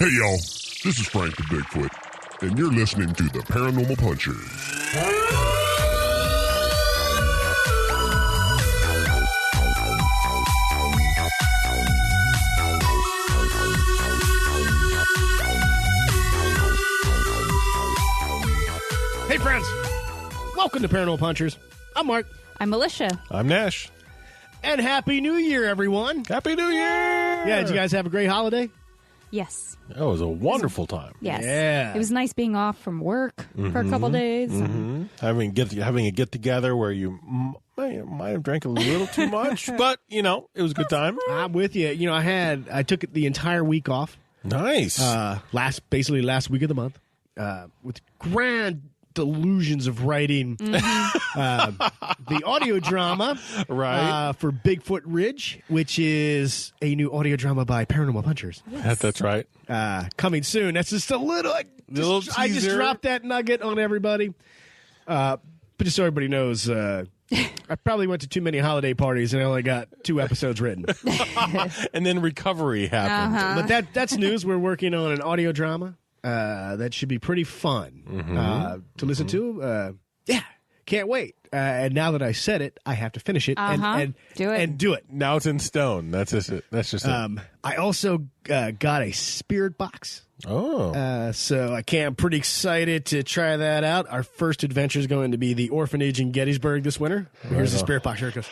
Hey, y'all. This is Frank the Bigfoot, and you're listening to the Paranormal Punchers. Hey, friends. Welcome to Paranormal Punchers. I'm Mark. I'm Militia. I'm Nash. And Happy New Year, everyone. Happy New Year! Yeah, did you guys have a great holiday? Yes. That was a wonderful time. Yes. Yeah. It was nice being off from work for a couple days. Mm-hmm. Having a get-together where you might have drank a little too much, but, it was a good time. I'm with you. I took the entire week off. Nice. Last week of the month, with grand delusions of writing the audio drama Right. For Bigfoot Ridge, which is a new audio drama by Paranormal Punchers. Yes. That's right. Coming soon. That's just a little... Little I just teaser. dropped that nugget on everybody. But just so everybody knows, I probably went to too many holiday parties and I only got 2 episodes written. And then recovery happened. But that's news. We're working on an audio drama that should be pretty fun to listen to. Yeah, can't wait. And now that I said it, I have to finish it and Do it. and do it. Now it's in stone. That's just it. I also got a spirit box. Oh. So I'm pretty excited to try that out. Our first adventure is going to be the orphanage in Gettysburg this winter. Here's the spirit box. Here it goes.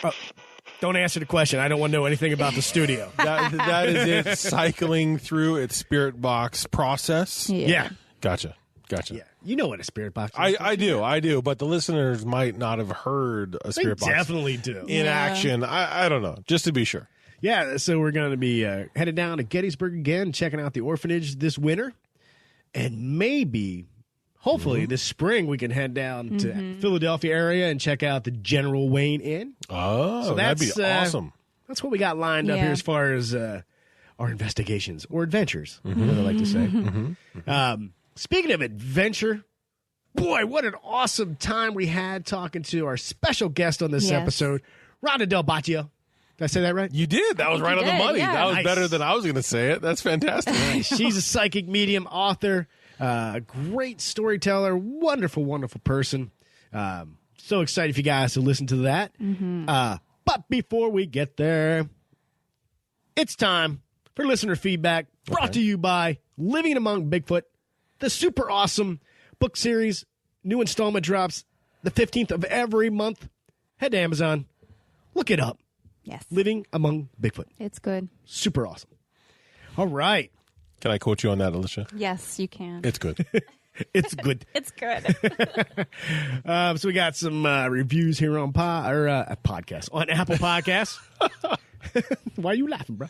Oh, don't answer the question. I don't want to know anything about the studio. That is it, cycling through its spirit box process. Yeah. Gotcha. Yeah. You know what a spirit box is. I do, but the listeners might not have heard a They spirit box definitely do. in action. I don't know, just to be sure. Yeah, so we're going to be headed down to Gettysburg again, checking out the orphanage this winter. And maybe, hopefully, this spring we can head down to Philadelphia area and check out the General Wayne Inn. Oh, So that'd that's, be awesome. That's what we got lined up Yeah. here as far as our investigations or adventures, what I like to say. Speaking of adventure, boy, what an awesome time we had talking to our special guest on this Yes. episode, Ronda Del Boccio. Did I say that right? You did. That was right you on the did, money. yeah. That was Nice. better than I was going to say it. That's fantastic. She's a psychic medium, author, great storyteller, wonderful, wonderful person. So excited for you guys to listen to that. But before we get there, it's time for listener feedback brought to you by Living Among Bigfoot, the super awesome book series. New installment drops the 15th of every month. Head to Amazon. Look it up. Yes. Living Among Bigfoot. It's good. Super awesome. All right. Can I quote you on that, Alicia? Yes, you can. It's good. It's good. It's good. So we got some reviews here on podcast on Apple Podcasts. Why are you laughing, bro?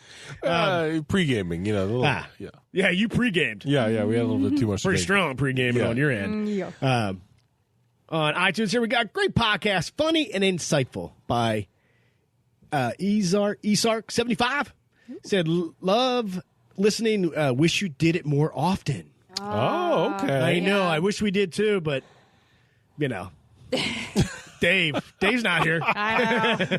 Pre-gaming, a little, yeah. Yeah, you pre-gamed. Yeah, we had a little bit too much. Pretty to strong pre-gaming Yeah. on your end. Yeah. On iTunes here we got great podcast, funny and insightful by Esark75. Said, love listening, wish you did it more often. Oh, okay. I know, I wish we did too, but, Dave's not here. I know.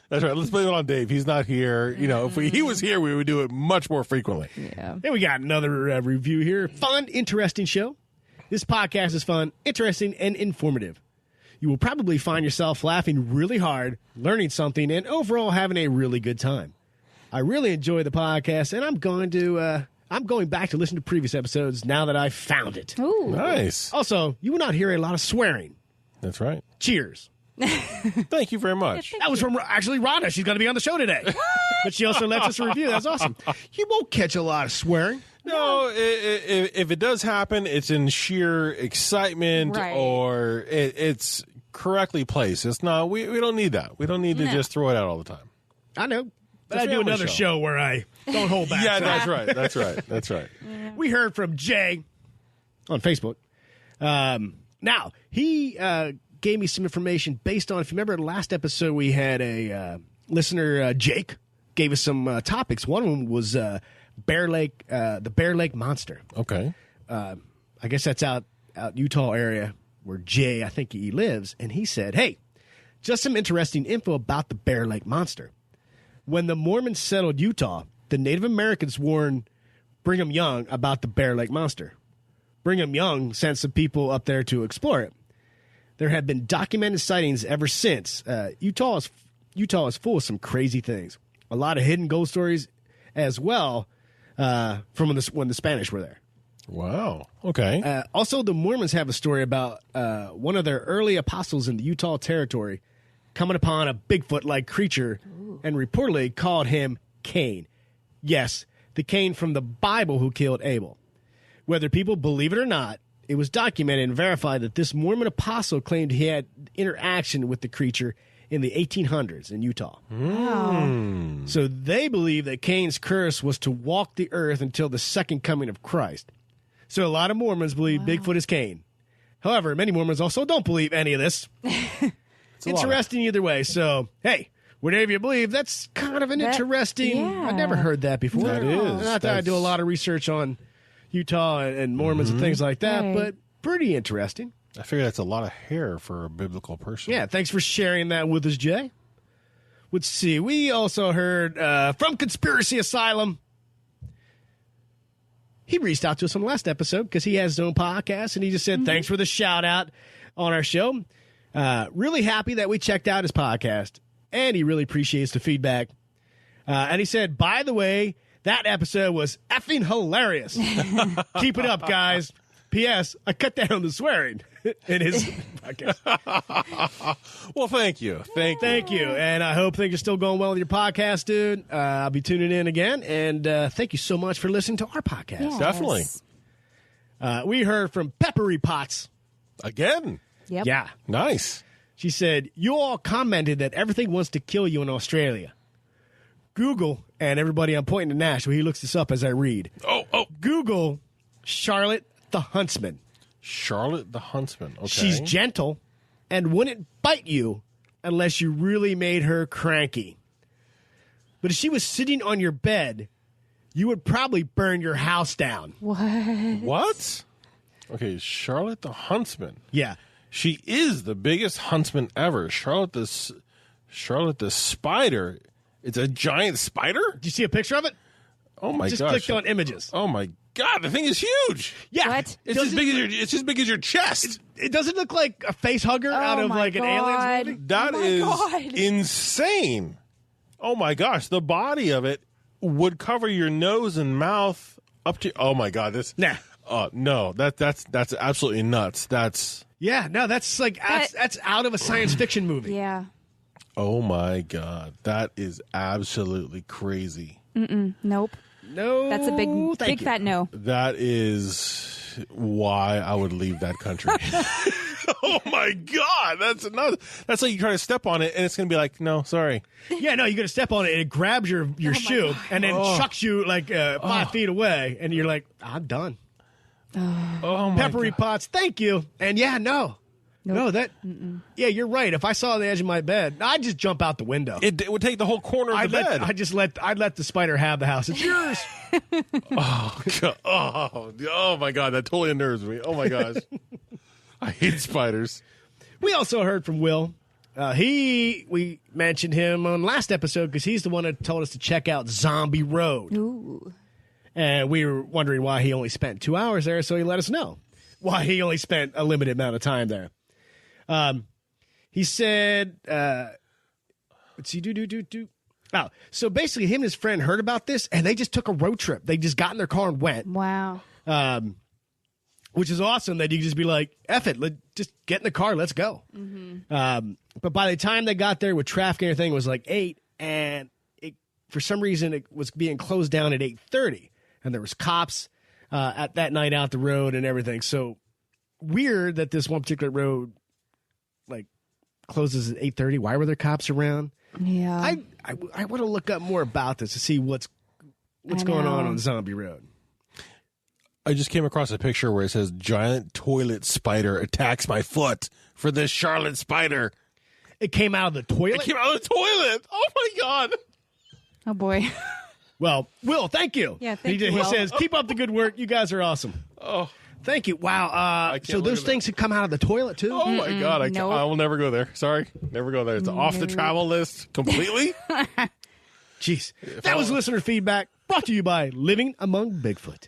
That's right. Let's blame it on Dave. He's not here. If he was here, we would do it much more frequently. Yeah. Hey, we got another review here. Fun, interesting show. This podcast is fun, interesting, and informative. You will probably find yourself laughing really hard, learning something, and overall having a really good time. I really enjoy the podcast, and I'm going back to listen to previous episodes now that I've found it. Ooh. Nice. Also, you will not hear a lot of swearing. That's right. Cheers. Thank you very much. That was from actually Rhonda. She's going to be on the show today. But she also lets us a review. That's awesome. You won't catch a lot of swearing. No, if it does happen, it's in sheer excitement Right. or it's correctly placed. It's not. We don't need that. We don't need to just throw it out all the time. I know. But It's I a do family another show where I don't hold back. Yeah, So that's right. That's right. That's right. we heard from Jay on Facebook. Now, he gave me some information based on, if you remember the last episode, we had a listener, Jake, gave us some topics. One of them was Bear Lake, the Bear Lake Monster. Okay. I guess that's out Utah area where Jay, I think he lives. And he said, hey, just some interesting info about the Bear Lake Monster. When the Mormons settled Utah, the Native Americans warned Brigham Young about the Bear Lake Monster. Brigham Young sent some people up there to explore it. There have been documented sightings ever since. Utah is full of some crazy things. A lot of hidden ghost stories as well from when the Spanish were there. Wow. Okay. Also, the Mormons have a story about one of their early apostles in the Utah territory coming upon a Bigfoot-like creature and reportedly called him Cain. Yes, the Cain from the Bible who killed Abel. Whether people believe it or not, it was documented and verified that this Mormon apostle claimed he had interaction with the creature in the 1800s in Utah. Wow. So they believe that Cain's curse was to walk the earth until the second coming of Christ. So a lot of Mormons believe Bigfoot is Cain. However, many Mormons also don't believe any of this. Interesting either way. So, hey, whatever you believe, that's kind of an interesting... yeah. I've never heard that before. That is. Not that I do a lot of research on Utah and Mormons and things like that, Right. but pretty interesting. I figure that's a lot of hair for a biblical person. Yeah, thanks for sharing that with us, Jay. Let's see. We also heard from Conspiracy Asylum. He reached out to us on the last episode because he has his own podcast, and he just said, thanks for the shout-out on our show. Really happy that we checked out his podcast, and he really appreciates the feedback. And he said, by the way, that episode was effing hilarious. Keep it up, guys. P.S. I cut down the swearing in his podcast. Well, thank you. Thank you. And I hope things are still going well with your podcast, dude. I'll be tuning in again. And thank you so much for listening to our podcast. Yes. Definitely. We heard from Peppery Potts. Again. Yep. Yeah. Nice. She said, you all commented that everything wants to kill you in Australia. Google, and everybody, I'm pointing to Nash, so he looks this up as I read. Oh. Google Charlotte the Huntsman. Charlotte the Huntsman. Okay. She's gentle and wouldn't bite you unless you really made her cranky. But if she was sitting on your bed, you would probably burn your house down. What? Okay, Charlotte the Huntsman. Yeah. She is the biggest huntsman ever. Charlotte the Spider. It's a giant spider? Did you see a picture of it? Oh my Just gosh. clicked on images. Oh my god, the thing is huge. Yeah. What? It's as big as your chest. It doesn't look like a face hugger out of my like an God. aliens movie. That is God. insane. Oh my gosh, the body of it would cover your nose and mouth up to. Oh my god, this. Nah. No, that's absolutely nuts. That's. Yeah, no, that's like that's out of a science fiction movie. Yeah. Oh my god, that is absolutely crazy. Nope. No, That's a big thank you. fat no. That is why I would leave that country. Oh my god, that's nuts. That's like you try to step on it and it's gonna be like, no, sorry. Yeah, no, you're gonna step on it and it grabs your shoe and then chucks you like 5 feet away, and you're like, I'm done. Oh my Peppery god. Potts, thank you. And yeah, no, that. Yeah, you're right. If I saw the edge of my bed, I'd just jump out the window. It would take the whole corner of the bed. I'd let the spider have the house. It's yours. God. Oh my god, that totally unnerves me. Oh my gosh. I hate spiders. We also heard from Will. We mentioned him on last episode because he's the one that told us to check out Zombie Road. Ooh. And we were wondering why he only spent 2 hours there, so he let us know why he only spent a limited amount of time there. He said, let's see, Oh, so basically him and his friend heard about this, and they just took a road trip. They just got in their car and went, Wow. which is awesome that you can just be like, F it, just get in the car, let's go. But by the time they got there with traffic and everything, it was like 8, and for some reason it was being closed down at 8:30, and there was cops at that night out the road and everything. So weird that this one particular road like closes at 8:30. Why were there cops around? Yeah. I want to look up more about this to see what's going on Zombie Road. I just came across a picture where it says giant toilet spider attacks my foot for this Charlotte spider. It came out of the toilet? It came out of the toilet. Oh my god. Oh boy. Well, Will, thank you. Yeah, thank you, He Will. says, keep up the good work. You guys are awesome. Oh. Thank you. Wow. can't So look those at things have come out of the toilet, too? Oh my god. nope. I will never go there. Sorry. Never go there. It's off the travel list completely. Jeez. That was listener feedback brought to you by Living Among Bigfoot.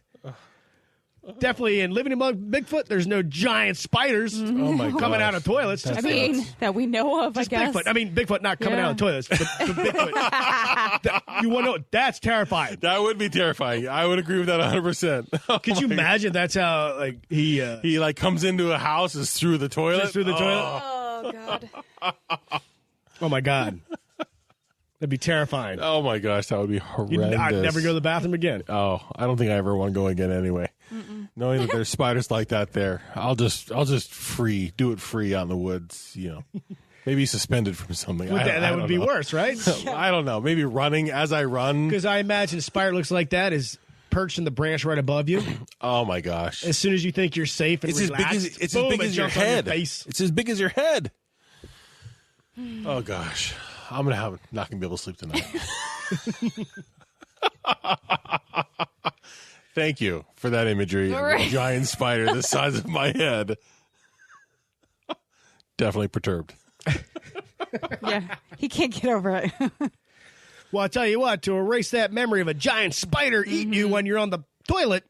Definitely in Living Among Bigfoot, there's no giant spiders coming out of toilets. I mean, that we know of, I guess. Bigfoot. I mean, Bigfoot not coming out of toilets, but Bigfoot. You want to know? That's terrifying. That would be terrifying. I would agree with that 100%. Could you imagine that's how like he like comes into a house is through the toilet? just through the toilet? Oh, God. Oh, my God. That'd be terrifying. Oh my gosh, that would be horrendous. I'd never go to the bathroom again. Oh, I don't think I ever want to go again anyway. Knowing that there's spiders like that there, I'll just do it free out in the woods, Maybe suspended from something. That would be worse, right? I don't know. Maybe running as I run. Because I imagine a spider looks like that is perched in the branch right above you. Oh my gosh. As soon as you think you're safe and relaxed, it's as big as your head. Face. It's as big as your head. Oh gosh. I'm not going to be able to sleep tonight. Thank you for that imagery of a giant spider the size of my head. Definitely perturbed. Yeah, he can't get over it. Well, I'll tell you what, to erase that memory of a giant spider eating you when you're on the toilet,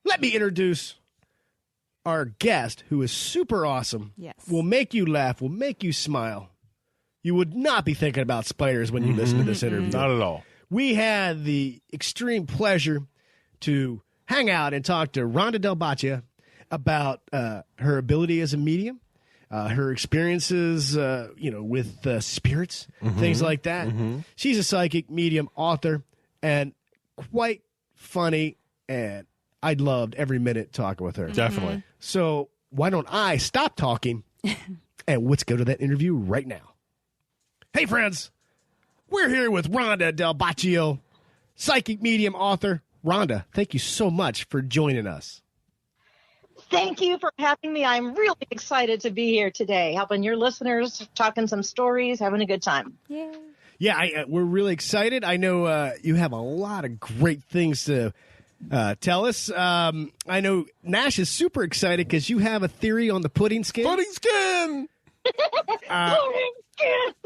let me introduce our guest, who is super awesome. Yes. Will make you laugh, will make you smile. You would not be thinking about spiders when you listen to this interview. Not at all. We had the extreme pleasure to hang out and talk to Ronda Del Boccio about her ability as a medium, her experiences, with spirits, things like that. She's a psychic, medium, author, and quite funny, and I loved every minute talking with her. Definitely. So why don't I stop talking and let's go to that interview right now. Hey, friends. We're here with Ronda Del Boccio, psychic medium author. Ronda, thank you so much for joining us. Thank you for having me. I'm really excited to be here today, helping your listeners, talking some stories, having a good time. Yeah, we're really excited. I know you have a lot of great things to tell us. I know Nash is super excited because you have a theory on the pudding skin. Pudding skin!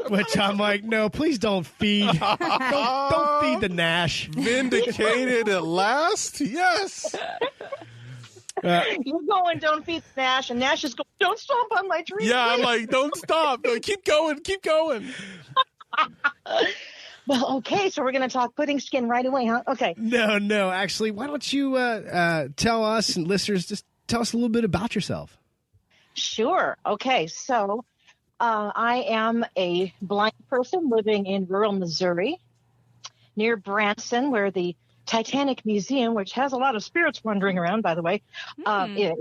Which I'm like, no, please don't feed. Don't feed the Nash. Vindicated at last? Yes. You go and don't feed Nash, and Nash is going, don't stomp on my tree. Yeah, I'm like, don't stop. No, keep going. Keep going. Well, okay, so we're going to talk pudding skin right away, huh? Okay. No. Actually, why don't you tell us and listeners, just tell us a little bit about yourself. Sure. Okay, so I am a blind person living in rural Missouri near Branson, where the Titanic Museum, which has a lot of spirits wandering around, by the way, is.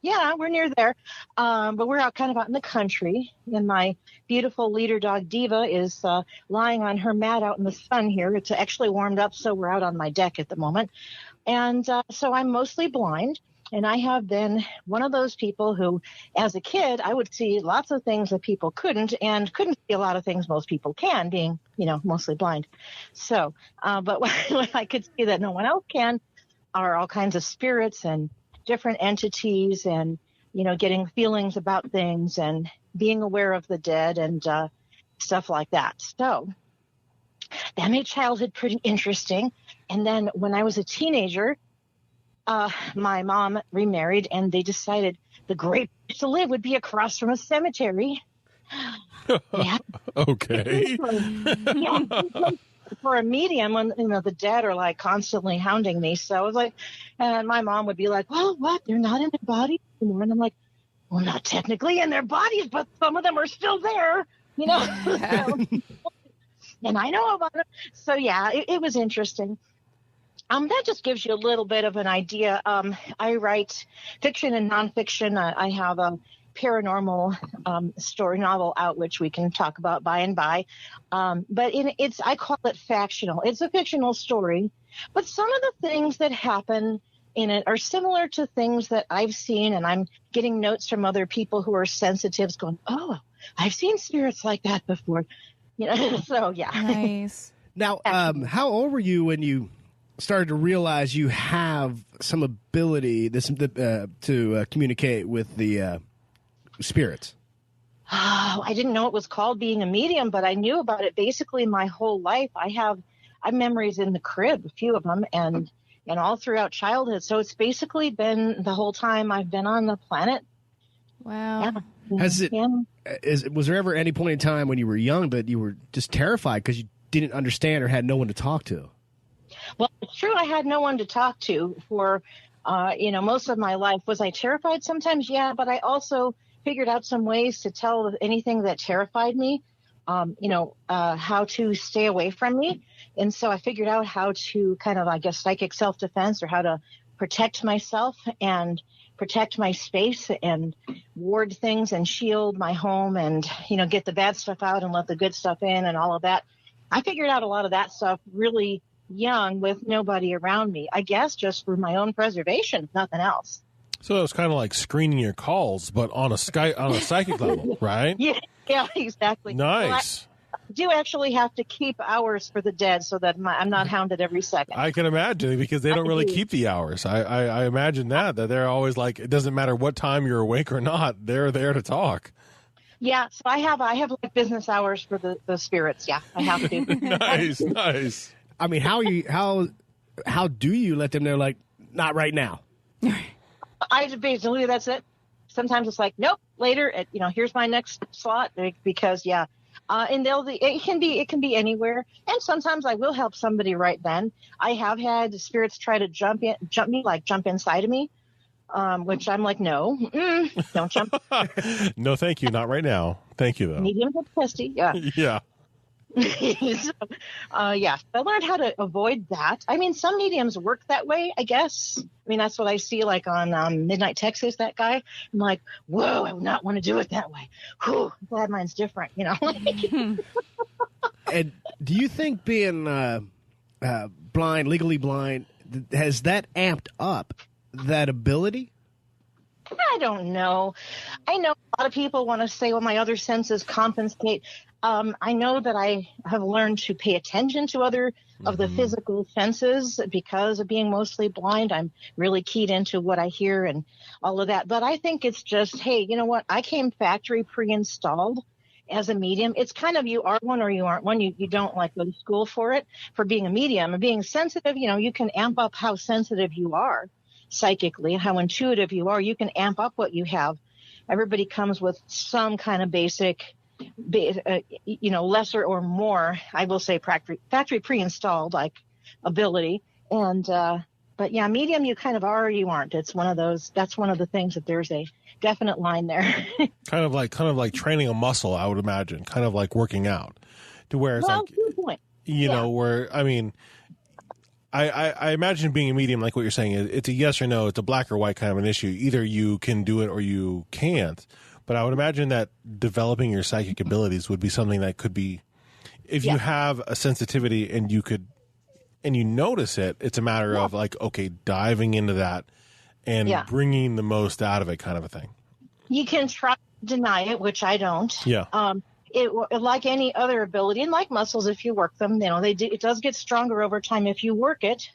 Yeah, we're near there, but we're out in the country, and my beautiful leader dog Diva is lying on her mat out in the sun here. It's actually warmed up, so we're out on my deck at the moment. And so I'm mostly blind, and I have been one of those people who, as a kid, I would see lots of things that people couldn't, and couldn't see a lot of things most people can, being, mostly blind. So, but what I could see that no one else can are all kinds of spirits and different entities, and getting feelings about things and being aware of the dead and stuff like that. So that made childhood pretty interesting. And then when I was a teenager, my mom remarried, and they decided the great place to live would be across from a cemetery. Yeah. Okay. For a medium, when the dead are like constantly hounding me, so I was like, and my mom would be like, "Well, what? They're not in their bodies anymore," and I'm like, "Well, not technically in their bodies, but some of them are still there, So, and I know about it. So yeah, it was interesting. That just gives you a little bit of an idea. I write fiction and nonfiction. I have a paranormal story novel out, which we can talk about by and by. But I call it factional. It's a fictional story, but some of the things that happen in it are similar to things that I've seen, and I'm getting notes from other people who are sensitives going, "Oh, I've seen spirits like that before." So yeah. Nice. Now, how old were you when you started to realize you have some ability to communicate with the spirits? I didn't know it was called being a medium, but I knew about it basically my whole life. I have memories in the crib, a few of them, and all throughout childhood. So it's basically been the whole time I've been on the planet. Wow. Yeah. Was there ever any point in time when you were young that you were just terrified because you didn't understand or had no one to talk to? Well, it's true. I had no one to talk to for, most of my life. Was I terrified sometimes? Yeah, but I also figured out some ways to tell anything that terrified me, how to stay away from me. And so I figured out how to kind of, I guess, psychic self-defense, or how to protect myself and protect my space and ward things and shield my home and, get the bad stuff out and let the good stuff in and all of that. I figured out a lot of that stuff really young with nobody around me, I guess, just for my own preservation, if nothing else. So it was kind of like screening your calls, but on a psychic level, right? Yeah, exactly. Nice. Well, I do actually have to keep hours for the dead so that I'm not hounded every second. I can imagine, because they don't really keep the hours. I imagine that they're always like, it doesn't matter what time you're awake or not, they're there to talk. Yeah, so I have like business hours for the spirits. Yeah, I have to. Nice. I mean, how do you let them know, like, not right now? I basically, that's it. Sometimes it's like, nope, later. Here's my next slot, because and it can be anywhere. And sometimes I will help somebody right then. I have had spirits try to jump inside of me, which I'm like, no, don't jump. No, thank you, not right now. Thank you though. Medium get testy, yeah. Yeah. So, I learned how to avoid that. I mean, some mediums work that way, I guess. I mean, that's what I see, like on Midnight Texas, that guy. I'm like, whoa, I would not want to do it that way. Whew, glad mine's different, And do you think being blind, legally blind, has that amped up that ability? I don't know. I know a lot of people want to say, well, my other senses compensate. I know that I have learned to pay attention to other of the physical senses because of being mostly blind. I'm really keyed into what I hear and all of that. But I think it's just, hey, you know what? I came factory pre-installed as a medium. It's kind of, you are one or you aren't one. You don't like go to school for it, for being a medium. And being sensitive, you can amp up how sensitive you are psychically, how intuitive you are. You can amp up what you have. Everybody comes with some kind of basic, lesser or more, I will say factory pre-installed like ability. And, but yeah, medium, you kind of are or you aren't. It's one of those, that's one of the things that there's a definite line there. kind of like training a muscle, I would imagine, kind of like working out, to where it's good point. Where, I mean, I imagine being a medium, like what you're saying, it's a yes or no, it's a black or white kind of an issue. Either you can do it or you can't. But I would imagine that developing your psychic abilities would be something that could be, if you have a sensitivity and you notice it, it's a matter of like, okay, diving into that and bringing the most out of it, kind of a thing. You can try to deny it, which I don't. Yeah. It, like any other ability, and like muscles, if you work them, it does get stronger over time if you work it.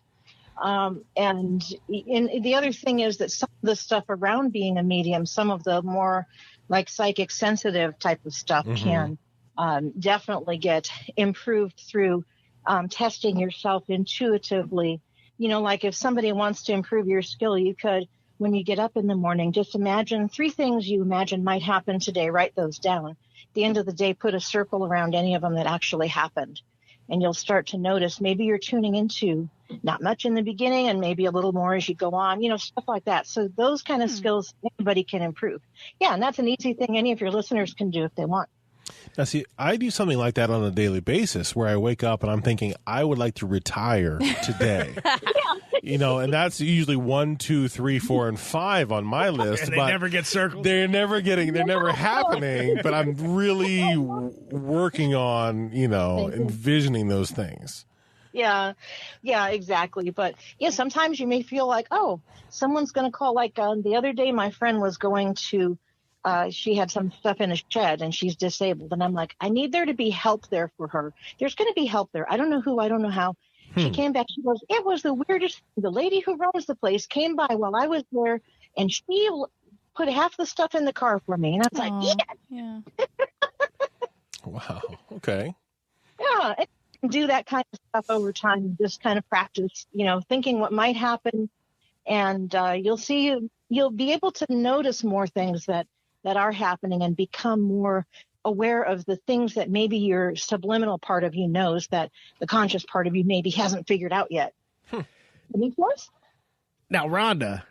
And the other thing is that some of the stuff around being a medium, some of the more like psychic sensitive type of stuff can definitely get improved through testing yourself intuitively. Like if somebody wants to improve your skill, you could, when you get up in the morning, just imagine 3 things you imagine might happen today. Write those down. At the end of the day, put a circle around any of them that actually happened. And you'll start to notice maybe you're tuning into not much in the beginning and maybe a little more as you go on, stuff like that. So those kind of skills, anybody can improve. Yeah, and that's an easy thing any of your listeners can do if they want. Now, see, I do something like that on a daily basis where I wake up and I'm thinking, I would like to retire today. And that's usually 1, 2, 3, 4, and 5 on my list. And they never get circled. They're never happening, but I'm really working on, envisioning those things. Yeah, exactly. But sometimes you may feel like, oh, someone's going to call. Like the other day, my friend was going to, she had some stuff in a shed and she's disabled. And I'm like, I need there to be help there for her. There's going to be help there. I don't know who, I don't know how. She came back. She goes, it was the weirdest thing. The lady who runs the place came by while I was there and she put half the stuff in the car for me. And I was like, Yeah. Wow. Okay. yeah. And do that kind of stuff over time and just kind of practice, thinking what might happen. And you'll be able to notice more things that are happening and become more aware of the things that maybe your subliminal part of you knows that the conscious part of you maybe hasn't figured out yet. Make sense? Now, Rhonda,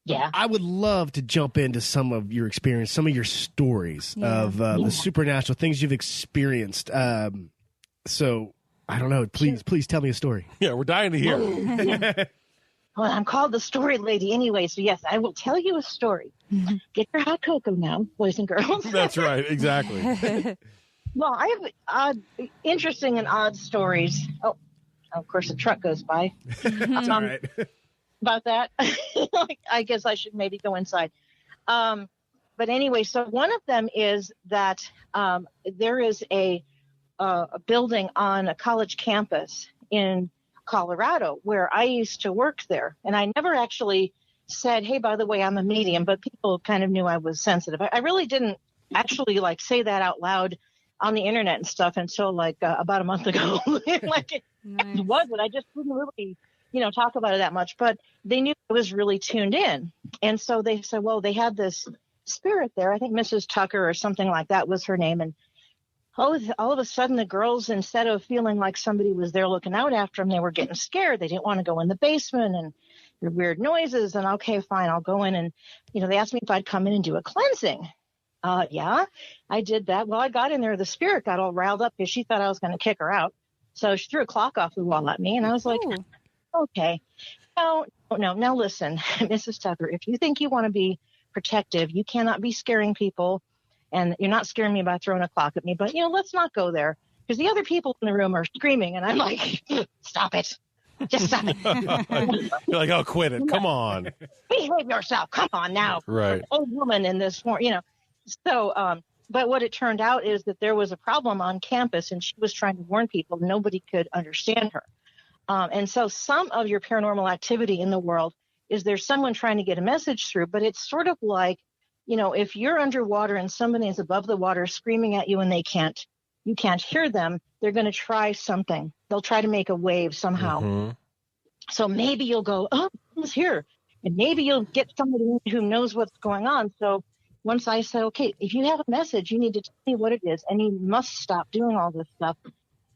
yeah, I would love to jump into some of your experience, some of your stories of the supernatural things you've experienced. So I don't know. Please tell me a story. Yeah, we're dying to hear. Well, I'm called the story lady anyway, so yes, I will tell you a story. Get your hot cocoa now, boys and girls. That's right. Exactly. Well, I have interesting and odd stories. Oh, of course, a truck goes by. That's all right. About that. I guess I should maybe go inside. But anyway, so one of them is that there is a building on a college campus in Colorado where I used to work there. And I never actually said, hey, by the way, I'm a medium, but people kind of knew I was sensitive. I really didn't actually say that out loud on the internet and stuff until about a month ago. It was, but I just didn't really, talk about it that much. But they knew I was really tuned in. And so they said, well, they had this spirit there. I think Mrs. Tucker or something like that was her name. And all of a sudden, the girls, instead of feeling like somebody was there looking out after them, they were getting scared. They didn't want to go in the basement and there were weird noises. And okay, fine, I'll go in. And, they asked me if I'd come in and do a cleansing. Yeah, I did that. Well, I got in there. The spirit got all riled up because she thought I was going to kick her out. So she threw a clock off the wall at me. And I was like, okay, no. Now listen, Mrs. Tucker, if you think you want to be protective, you cannot be scaring people. And you're not scaring me by throwing a clock at me, but, let's not go there because the other people in the room are screaming. And I'm like, stop it. Just stop it. You're like, oh, quit it. Come on. Behave yourself. Come on now. Right. Old woman in this form, So, but what it turned out is that there was a problem on campus and she was trying to warn people. Nobody could understand her. And so some of your paranormal activity in the world is there's someone trying to get a message through, but it's sort of like, if you're underwater and somebody is above the water screaming at you and you can't hear them, they're going to try something. They'll try to make a wave somehow. Mm-hmm. So maybe you'll go, oh, who's here? And maybe you'll get somebody who knows what's going on. So once I said, okay, if you have a message, you need to tell me what it is, and you must stop doing all this stuff.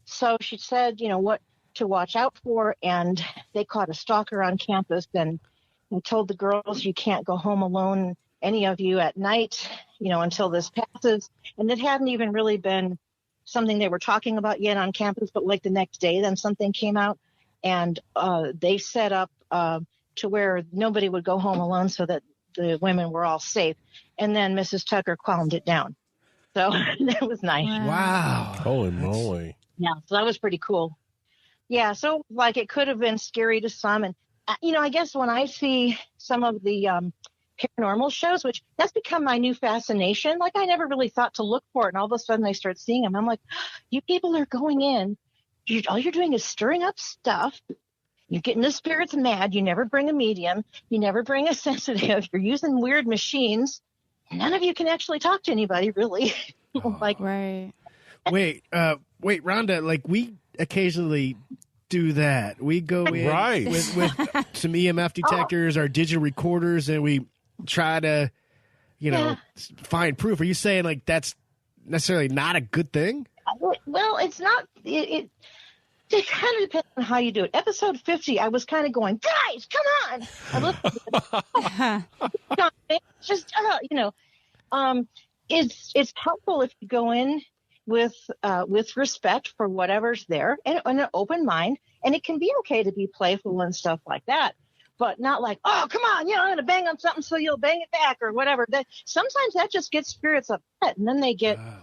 So she said, what to watch out for, and they caught a stalker on campus, and I told the girls, you can't go home alone, any of you, at night, until this passes. And it hadn't even really been something they were talking about yet on campus, but the next day, then something came out, and they set up to where nobody would go home alone so that the women were all safe. And then Mrs. Tucker calmed it down. So that was nice. Wow. Holy moly. Yeah, so that was pretty cool. Yeah, so it could have been scary to some. And, I guess when I see some of the paranormal shows, which that's become my new fascination, I never really thought to look for it. And all of a sudden I start seeing them. I'm like, you people are going in. All you're doing is stirring up stuff. You're getting the spirits mad. You never bring a medium. You never bring a sensitive. You're using weird machines. None of you can actually talk to anybody, really. Right. Wait, Rhonda, we occasionally do that. We go in with some EMF detectors, our digital recorders, and we try to, find proof. Are you saying that's necessarily not a good thing? Well, it's not. It kind of depends on how you do it. Episode 50, I was kind of going, guys, come on. Just, it's helpful if you go in with respect for whatever's there and an open mind. And it can be okay to be playful and stuff like that, but not oh, come on, I'm going to bang on something so you'll bang it back or whatever. Sometimes that just gets spirits upset, and then they get a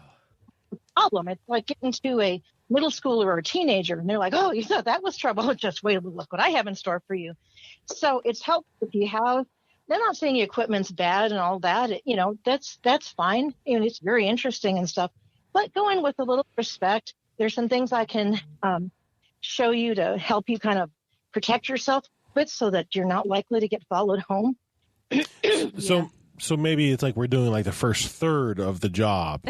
problem. It's like getting to a middle schooler or a teenager, and they're like, oh, you thought that was trouble? Just wait, look what I have in store for you. So it's helpful if you have. They're not saying your equipment's bad and all that. That's fine. It's very interesting and stuff. But go in with a little respect. There's some things I can show you to help you kind of protect yourself with so that you're not likely to get followed home. So So maybe it's like we're doing like the first third of the job.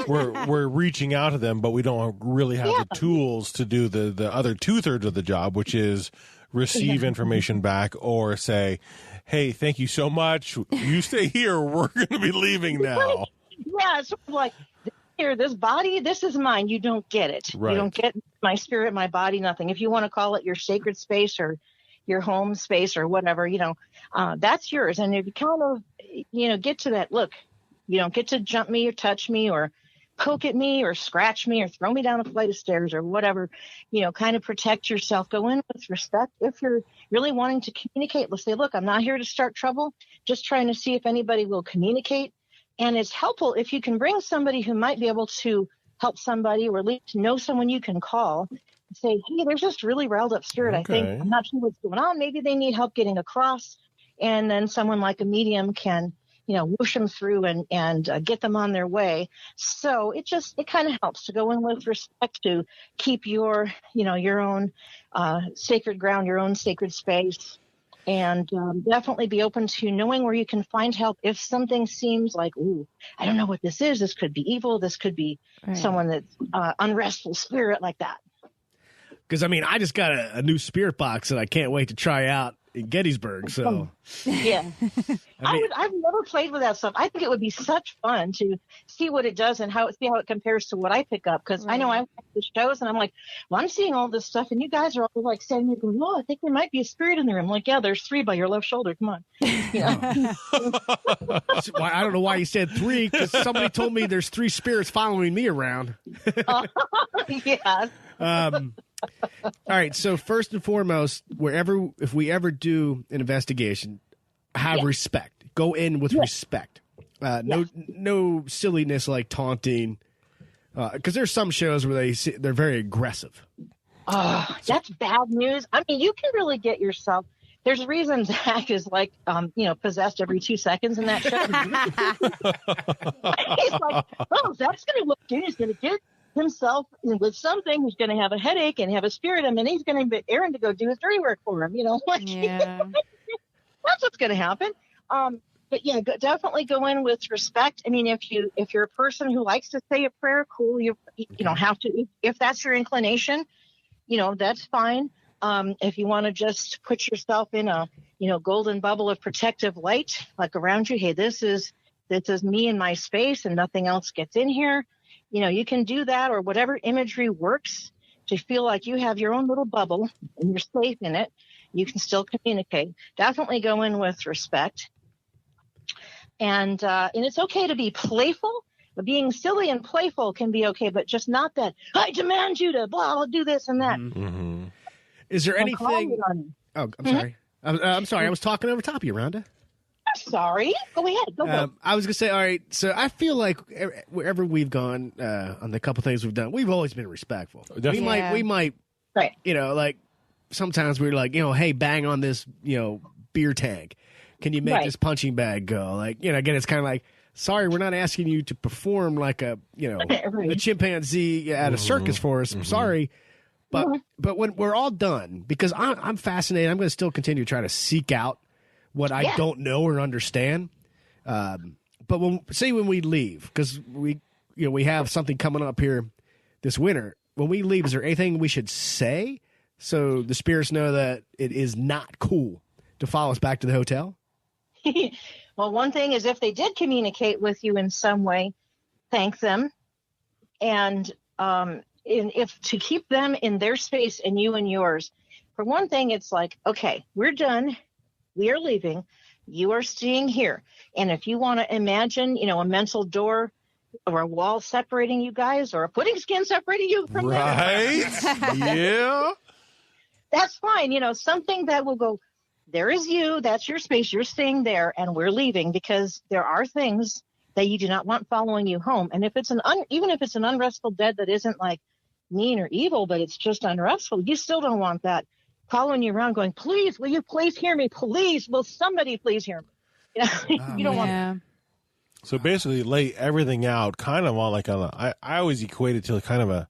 We're reaching out to them, but we don't really have the tools to do the other 2/3 of the job, which is receive information back or say, hey, thank you so much. You stay here. We're going to be leaving now. Yeah, it's sort of like, here, this body, this is mine. You don't get it. Right. You don't get my spirit, my body, nothing. If you want to call it your sacred space or your home space or whatever, that's yours. And if you kind of, get to that, look, you don't get to jump me or touch me or poke at me or scratch me or throw me down a flight of stairs or whatever, kind of protect yourself. Go in with respect. If you're really wanting to communicate, let's say, look, I'm not here to start trouble, just trying to see if anybody will communicate. And it's helpful if you can bring somebody who might be able to help somebody or at least know someone you can call and say, hey, there's this really riled up spirit. I think I'm not sure what's going on. Maybe they need help getting across. And then someone like a medium can, whoosh them through and get them on their way. So it kind of helps to go in with respect to keep your own sacred ground, your own sacred space. And definitely be open to knowing where you can find help if something seems like, ooh, I don't know what this is. This could be evil. This could be someone that's unrestful spirit like that. Because, I just got a new spirit box that I can't wait to try out in Gettysburg. So, yeah. I've never played with that stuff. I think it would be such fun to see what it does and see how it compares to what I pick up. Because I know I watch the shows and I'm like, well, I'm seeing all this stuff, and you guys are all like saying, oh, I think there might be a spirit in the room. I'm like, yeah, there's 3 by your left shoulder. Come on. I don't know why you said 3, because somebody told me there's 3 spirits following me around. Yeah. All right. So first and foremost, if we ever do an investigation, have respect. Go in with respect. No silliness like taunting. Because there's some shows where they're very aggressive. That's bad news. You can really get yourself. There's reasons Zach is like, possessed every 2 seconds in that show. He's like, oh, Zach's going to look in. He's going to get himself with something. He's going to have a headache and have a spirit. He's going to get Aaron to go do his dirty work for him. That's what's going to happen. But yeah, definitely go in with respect. If you're a person who likes to say a prayer, cool. You don't have to. If that's your inclination, that's fine. If you want to just put yourself in a golden bubble of protective light, like around you, hey, this is me in my space and nothing else gets in here. You can do that, or whatever imagery works to feel like you have your own little bubble and you're safe in it. You can still communicate. Definitely go in with respect. And it's okay to be playful. But being silly and playful can be okay, but just not that, I demand you to blah, do this and that. Mm-hmm. Is there anything? Oh, I'm sorry. I'm sorry. I was talking over top of you, Rhonda. I'm sorry. Go ahead. Go. I was going to say, all right, so I feel like wherever we've gone on the couple things we've done, we've always been respectful. Definitely. We might, right. Like sometimes we're like, hey, bang on this, beer tank. Can you make this punching bag go? Again, it's kind of like, sorry, we're not asking you to perform like a chimpanzee at a circus for us. I'm sorry. But when we're all done, because I'm fascinated, I'm going to still continue to try to seek out what I don't know or understand. But when we leave, because we have something coming up here this winter, when we leave, is there anything we should say so the spirits know that it is not cool to follow us back to the hotel? Well, one thing is if they did communicate with you in some way, thank them. And if to keep them in their space and you in yours, for one thing, it's like, okay, we're done. We are leaving. You are staying here. And if you want to imagine, a mental door or a wall separating you guys or a pudding skin separating you from right? Yeah. That's fine. Something that will go, there is you. That's your space. You're staying there and we're leaving, because there are things that you do not want following you home. And if it's even if it's an unrestful dead that isn't like mean or evil, but it's just unrestful, you still don't want that following you around going, please, will you please hear me? Please, will somebody please hear me? You don't want that. So basically lay everything out kind of on I always equate it to kind of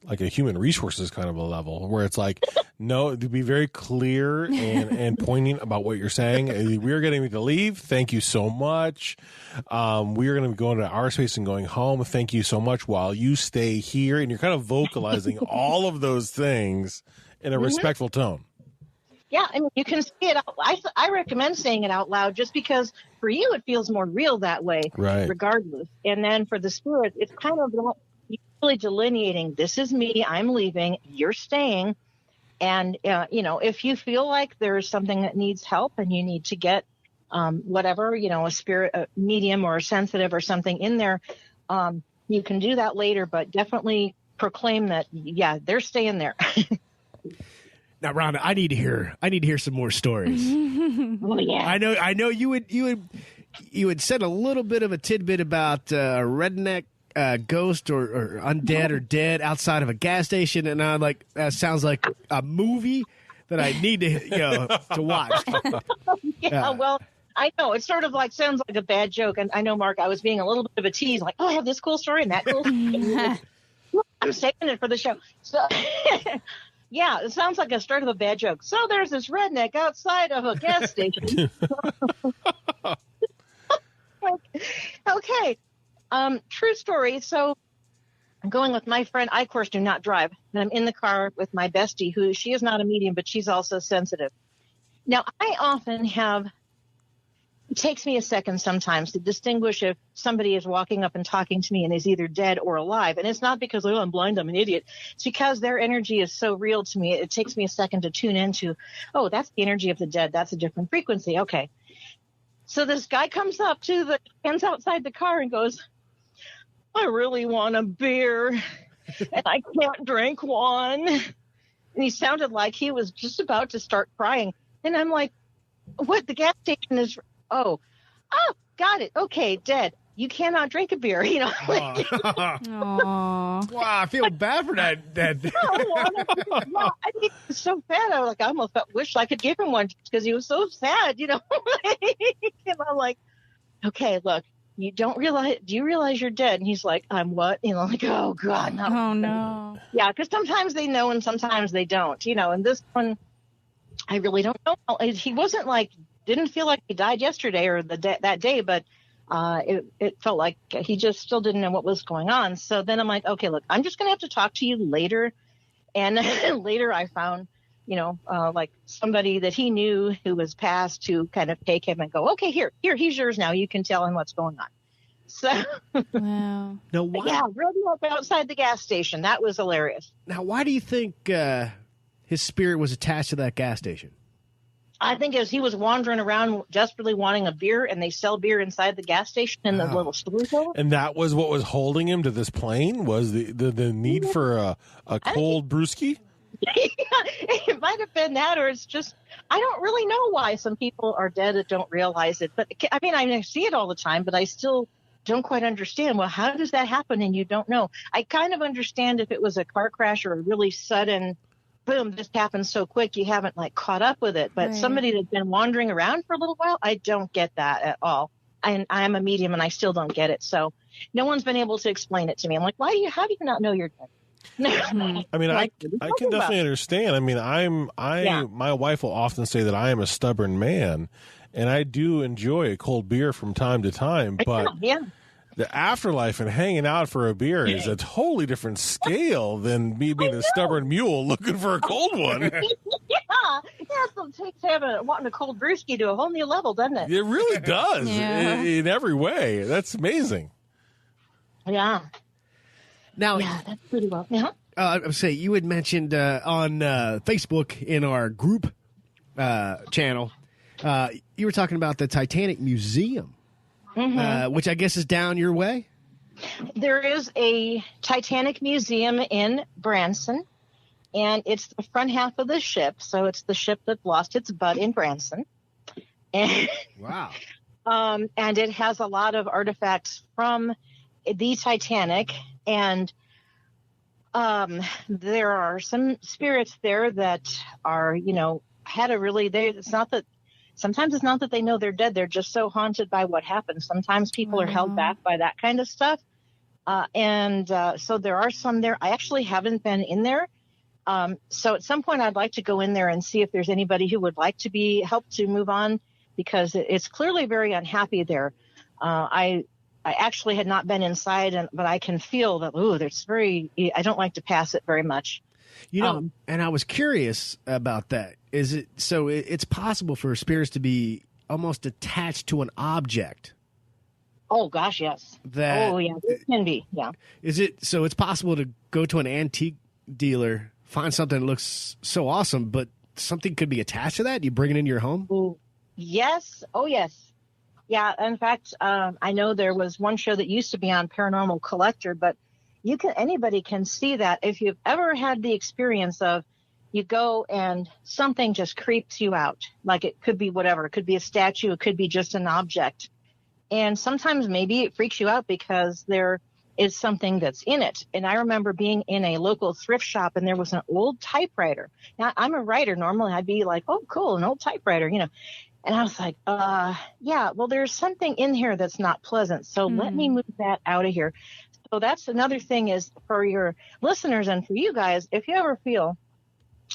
like a human resources kind of a level where it's like, no, to be very clear and poignant about what you're saying. We are getting ready to leave. Thank you so much. We are going to be going to our space and going home. Thank you so much while you stay here. And you're kind of vocalizing all of those things in a respectful tone. Yeah, I mean, you can say it out. I recommend saying it out loud just because for you it feels more real that way, right? Regardless. And then for the spirit, it's kind of like you're really delineating. This is me. I'm leaving. You're staying. And if you feel like there's something that needs help and you need to get whatever, a spirit, a medium or a sensitive or something in there, you can do that later. But definitely proclaim that. Yeah, they're staying there. Now, Rhonda, I need to hear some more stories. Oh yeah. I know you would said a little bit of a tidbit about a redneck ghost or undead or dead outside of a gas station, and I'm like, that sounds like a movie that I need to watch. Well, I know it sort of sounds like a bad joke, and I know, Mark, I was being a little bit of a tease, like, oh, I have this cool story and that cool story. I'm saving it for the show. So. Yeah, it sounds like a start of a bad joke. So there's this redneck outside of a gas station. Okay. True story. So I'm going with my friend. I, of course, do not drive. And I'm in the car with my bestie, she is not a medium, but she's also sensitive. Now, I often it takes me a second sometimes to distinguish if somebody is walking up and talking to me and is either dead or alive. And it's not because, oh, I'm blind, I'm an idiot. It's because their energy is so real to me. It takes me a second to tune into, oh, that's the energy of the dead. That's a different frequency. Okay. So this guy comes up to the hands outside the car and goes, I really want a beer and I can't drink one. And he sounded like he was just about to start crying. And I'm like, what? The gas station is... Oh, got it. Okay, dead. You cannot drink a beer, Aww. Wow, I feel bad for that. I think it's so bad. I almost wished I could give him one because he was so sad, And I'm like, okay, look, do you realize you're dead? And he's like, I'm what? Oh God, no. Oh no. Yeah, because sometimes they know and sometimes they don't, And this one, I really don't know. He wasn't didn't feel like he died yesterday or that day, but it felt like he just still didn't know what was going on. So then I'm like, okay, look, I'm just going to have to talk to you later. And later I found, somebody that he knew who was passed to kind of take him and go, okay, here, he's yours now. You can tell him what's going on. So, wow. Now, why? Yeah, rode up outside the gas station. That was hilarious. Now, why do you think his spirit was attached to that gas station? I think as he was wandering around desperately wanting a beer, and they sell beer inside the gas station in the little stores. And that was what was holding him to this plane, was the need for a cold brewski? It might have been that, or it's just, I don't really know why some people are dead that don't realize it. But I mean, I see it all the time, but I still don't quite understand. Well, how does that happen and you don't know? I kind of understand if it was a car crash or a really sudden boom, this happened so quick, you haven't caught up with it. But somebody that's been wandering around for a little while, I don't get that at all. And I'm a medium and I still don't get it. So no one's been able to explain it to me. I'm like, how do you not know you're dead? I mean, I can definitely understand. I mean, my wife will often say that I am a stubborn man, and I do enjoy a cold beer from time to time, but the afterlife and hanging out for a beer is a totally different scale than me being a stubborn mule looking for a cold one. So it takes wanting a cold brewski to a whole new level, doesn't it? It really does in every way. That's amazing. Yeah. Now, that's pretty well. Yeah. I would say you had mentioned on Facebook in our group channel, you were talking about the Titanic Museum. Which I guess is down your way? There is a Titanic Museum in Branson, and it's the front half of the ship. So it's the ship that lost its butt in Branson. And, wow. And it has a lot of artifacts from the Titanic. And there are some spirits there that are, had a really, sometimes it's not that they know they're dead. They're just so haunted by what happened. Sometimes people are held back by that kind of stuff. So there are some there. I actually haven't been in there. So at some point I'd like to go in there and see if there's anybody who would like to be helped to move on, because it's clearly very unhappy there. I actually had not been inside, but I can feel that, I don't like to pass it very much. And I was curious about that. Is it, so it's possible for spirits to be almost attached to an object? Oh gosh, yes. It can be. Yeah. Is it, so it's possible to go to an antique dealer, find something that looks so awesome, but something could be attached to that? You bring it into your home? Ooh, yes. Oh, yes. Yeah. In fact, I know there was one show that used to be on Paranormal Collector, but anybody can see that if you've ever had the experience of you go and something just creeps you out. Like it could be whatever. It could be a statue. It could be just an object. And sometimes maybe it freaks you out because there is something that's in it. And I remember being in a local thrift shop and there was an old typewriter. Now, I'm a writer. Normally I'd be like, oh, cool, an old typewriter, And I was like, yeah, well, there's something in here that's not pleasant. So let me move that out of here. So that's another thing is for your listeners and for you guys, if you ever feel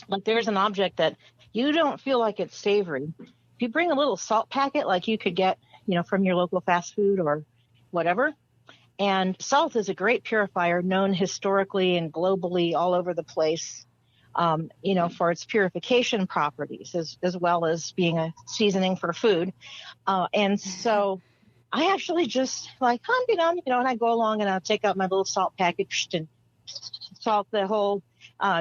like there's an object that you don't feel like it's savory, if you bring a little salt packet like you could get, from your local fast food or whatever. And salt is a great purifier known historically and globally all over the place, for its purification properties as well as being a seasoning for food. And so I actually just like, and I go along and I'll take out my little salt package and salt the whole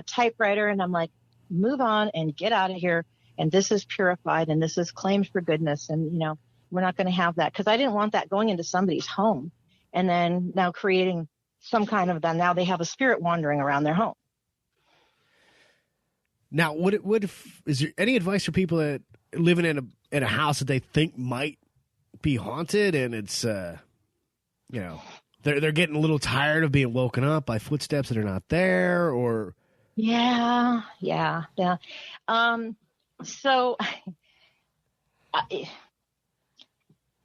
typewriter. And I'm like, move on and get out of here. And this is purified and this is claimed for goodness. And, we're not going to have that because I didn't want that going into somebody's home and then now creating some kind of now they have a spirit wandering around their home. Now, is there any advice for people that living in a house that they think might be haunted and it's, they're getting a little tired of being woken up by footsteps that are not there or. Yeah. So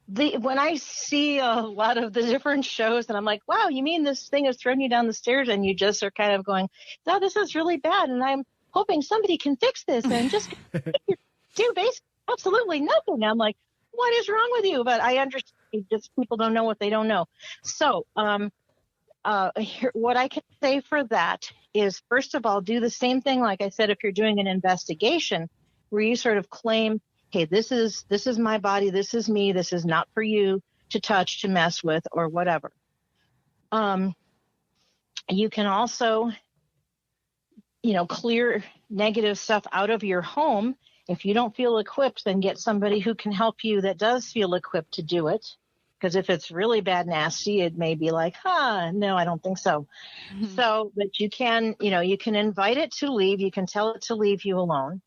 when I see a lot of the different shows and I'm like, wow, you mean this thing has thrown you down the stairs and you just are kind of going, no, this is really bad. And I'm hoping somebody can fix this and just do basically absolutely nothing. I'm like, what is wrong with you? But I understand just people don't know what they don't know. So what I can say for that is, first of all, do the same thing. Like I said, if you're doing an investigation where you sort of claim, hey, this is my body, this is me, this is not for you to touch, to mess with, or whatever. You can also, clear negative stuff out of your home. If you don't feel equipped, then get somebody who can help you that does feel equipped to do it. Because if it's really bad, nasty, it may be like, no, I don't think so. Mm-hmm. So, but you can, you can invite it to leave. You can tell it to leave you alone.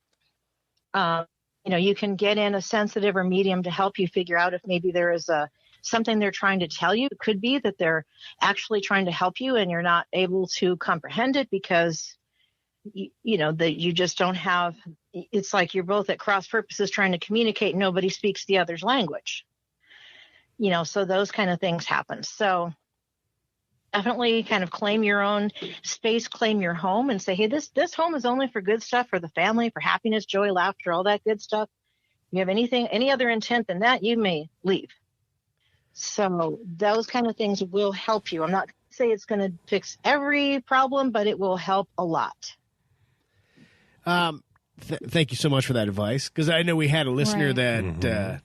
You can get in a sensitive or medium to help you figure out if maybe there is something they're trying to tell you. It could be that they're actually trying to help you and you're not able to comprehend it because, that you just don't have, it's like you're both at cross purposes trying to communicate. And nobody speaks the other's language, so those kind of things happen. So definitely kind of claim your own space, claim your home and say, hey, this home is only for good stuff, for the family, for happiness, joy, laughter, all that good stuff. If you have any other intent than that, you may leave. So those kind of things will help you. I'm not going to say it's going to fix every problem, but it will help a lot. Thank you so much for that advice. Because I know we had a listener that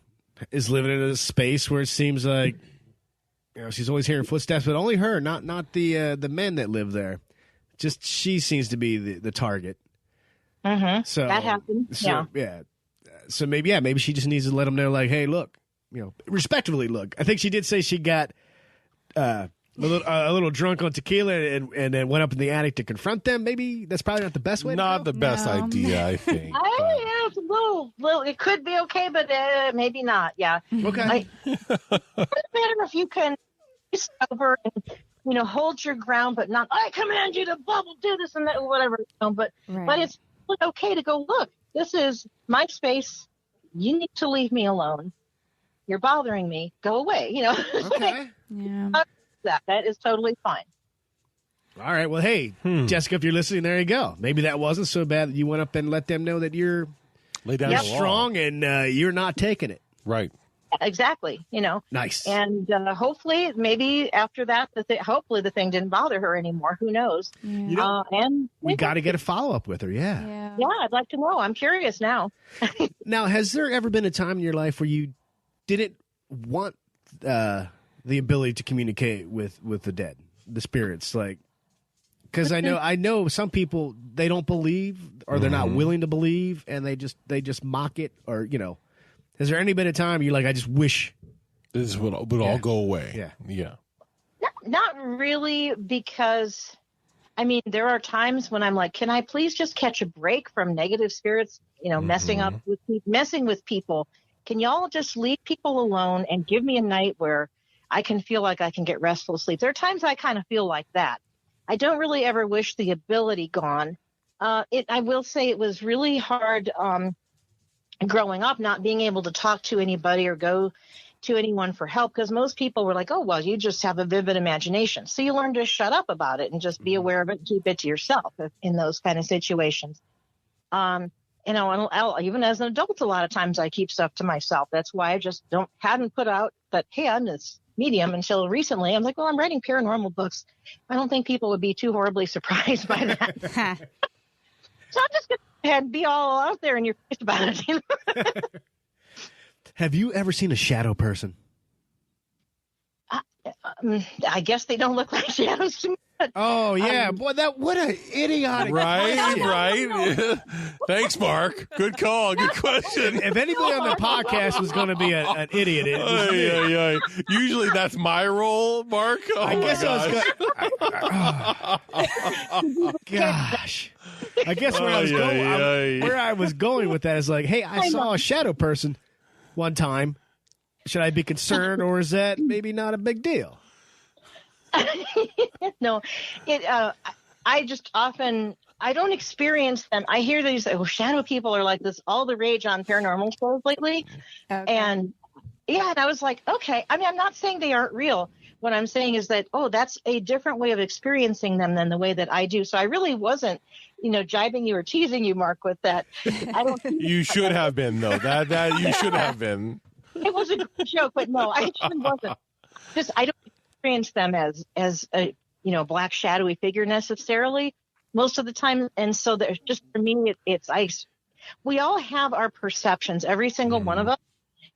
is living in a space where it seems like, she's always hearing footsteps, but only her, not the men that live there. Just she seems to be the target. Mm-hmm. So that happens. Yeah. So maybe she just needs to let them know, like, hey, look, respectively, look. I think she did say she got a little drunk on tequila and then went up in the attic to confront them. Maybe that's probably not the best way. Not the best idea, I think. It's a little. It could be okay, but maybe not. Yeah. Okay. It's better if you can be sober and hold your ground, but not. I command you to bubble, do this and that, or whatever. But it's okay to go. Look, this is my space. You need to leave me alone. You're bothering me. Go away. Okay. Yeah. that. That is totally fine. All right. Well, hey, Jessica, if you're listening, there you go. Maybe that wasn't so bad that you went up and let them know that you're Lay down the law. strong and you're not taking it. Right. Exactly. Nice. And hopefully, maybe after that, hopefully the thing didn't bother her anymore. Who knows? Yeah. And We got to get a follow-up with her, yeah. yeah, I'd like to know. I'm curious now. Now, has there ever been a time in your life where you didn't want the ability to communicate with the dead, the spirits? Like, because I know some people, they don't believe or they're not willing to believe, and they just mock it, or has there any been a time you're like, I just wish this would all go away? Yeah. Not really, because there are times when I'm like, can I please just catch a break from negative spirits, messing with people? Can y'all just leave people alone and give me a night where I can feel like I can get restful sleep? There are times I kind of feel like that. I don't really ever wish the ability gone. I will say it was really hard growing up, not being able to talk to anybody or go to anyone for help, because most people were like, oh, well, you just have a vivid imagination. So you learn to shut up about it and just be aware of it and keep it to yourself in those kind of situations. And even as an adult, a lot of times I keep stuff to myself. That's why I just hadn't put out that, hey, I'm this medium until recently. I'm like, well, I'm writing paranormal books. I don't think people would be too horribly surprised by that. So I'm just going to go ahead and be all out there in your face about it. Have you ever seen a shadow person? I guess they don't look like shadows to me. Oh, yeah. Boy, what an idiotic. Right. Thanks, Mark. Good call. Good question. If anybody on the podcast was going to be an idiot, it was me. Usually that's my role, Mark. I guess I was gosh. I guess where I was going with that is like, hey, I saw a shadow person one time. Should I be concerned, or is that maybe not a big deal? No, I just often, I don't experience them. I hear these shadow people are like this, all the rage on paranormal shows lately. Okay. And I was like, okay. I'm not saying they aren't real. What I'm saying is that, that's a different way of experiencing them than the way that I do. So I really wasn't, jibing you or teasing you, Mark, with that. I don't. You should have been, though. That you should have been. It was a good joke, but no, I actually wasn't. I don't experience them as a black shadowy figure necessarily most of the time, and so there's just, for me, it's we all have our perceptions, every single one of us,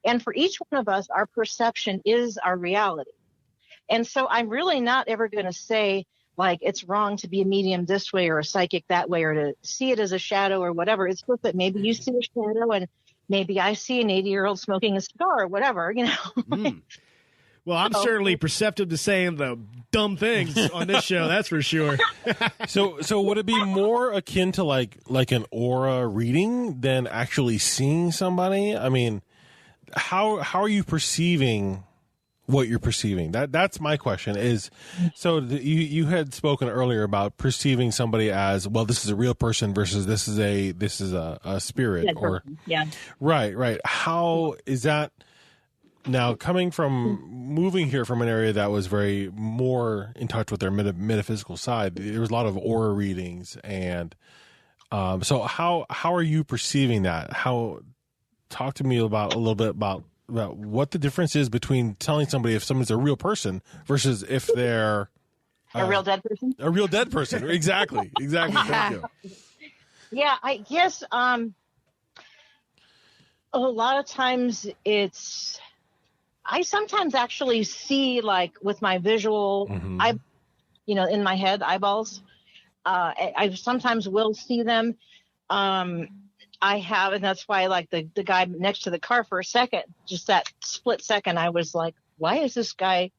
and for each one of us, our perception is our reality. And so I'm really not ever going to say like it's wrong to be a medium this way or a psychic that way, or to see it as a shadow or whatever. It's just that maybe you see a shadow and maybe I see an 80-year-old smoking a cigar or whatever, Well, I'm certainly perceptive to saying the dumb things on this show. That's for sure. So would it be more akin to like an aura reading than actually seeing somebody? I mean, how are you perceiving what you're perceiving? That's my question. Is so you had spoken earlier about perceiving somebody as, well, this is a real person versus this is a spirit, or right. How is that? Now, coming from moving here from an area that was very more in touch with their metaphysical side, there was a lot of aura readings, and so how are you perceiving that? Talk to me a little bit about what the difference is between telling somebody if someone's a real person versus if they're a real dead person. A real dead person, exactly. Thank you. Yeah, I guess a lot of times I sometimes actually see, like with my visual, in my head, eyeballs. I sometimes will see them. I have, and that's why I like the guy next to the car for a second, just that split second, I was like, why is this guy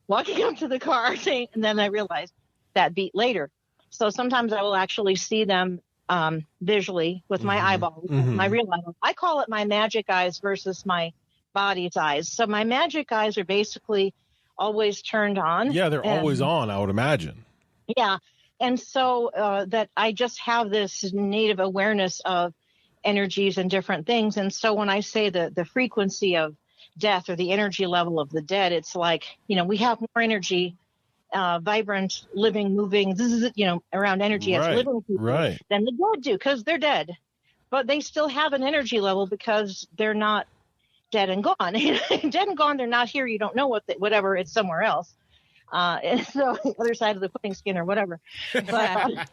walking up to the car? And then I realized that beat later. So sometimes I will actually see them visually with my eyeballs, my real eyeballs. I call it my magic eyes versus my body's eyes. So my magic eyes are basically always turned on. Yeah, they're always on, I would imagine. Yeah. And so that I just have this native awareness of energies and different things. And so when I say the frequency of death or the energy level of the dead, it's like, we have more energy vibrant, living, moving, around energy as living people than the dead do, because they're dead. But they still have an energy level because they're not dead and gone. Dead and gone, they're not here. You don't know whatever, it's somewhere else. And so the other side of the pudding skin or whatever. But,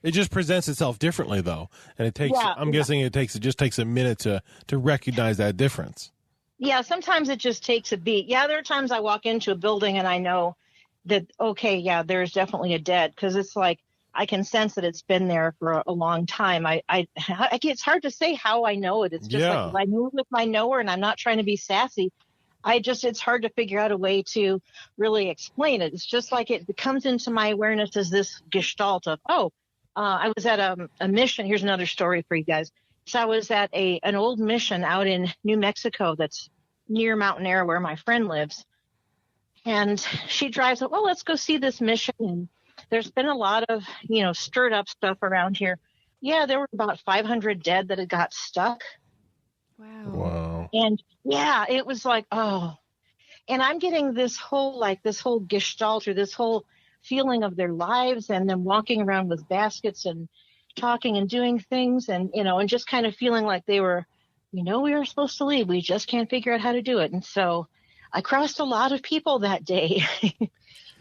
It just presents itself differently, though. And it takes, I'm guessing it just takes a minute to recognize that difference. Yeah, sometimes it just takes a beat. Yeah, there are times I walk into a building and I know that, okay, yeah, there's definitely a dead, because it's like I can sense that it's been there for a long time. It's hard to say how I know it. It's just like I know it with my knower, and I'm not trying to be sassy. It's hard to figure out a way to really explain it. It's just like it comes into my awareness as this gestalt of, I was at a mission. Here's another story for you guys. So I was at an old mission out in New Mexico that's near Mountain Air where my friend lives. And she drives up, well, let's go see this mission. And there's been a lot of, stirred up stuff around here. Yeah, there were about 500 dead that had got stuck. Wow. And yeah, it was like, and I'm getting this whole gestalt, or this whole feeling of their lives, and them walking around with baskets and talking and doing things, and and just kind of feeling like they were, we were supposed to leave, we just can't figure out how to do it. And so I crossed a lot of people that day.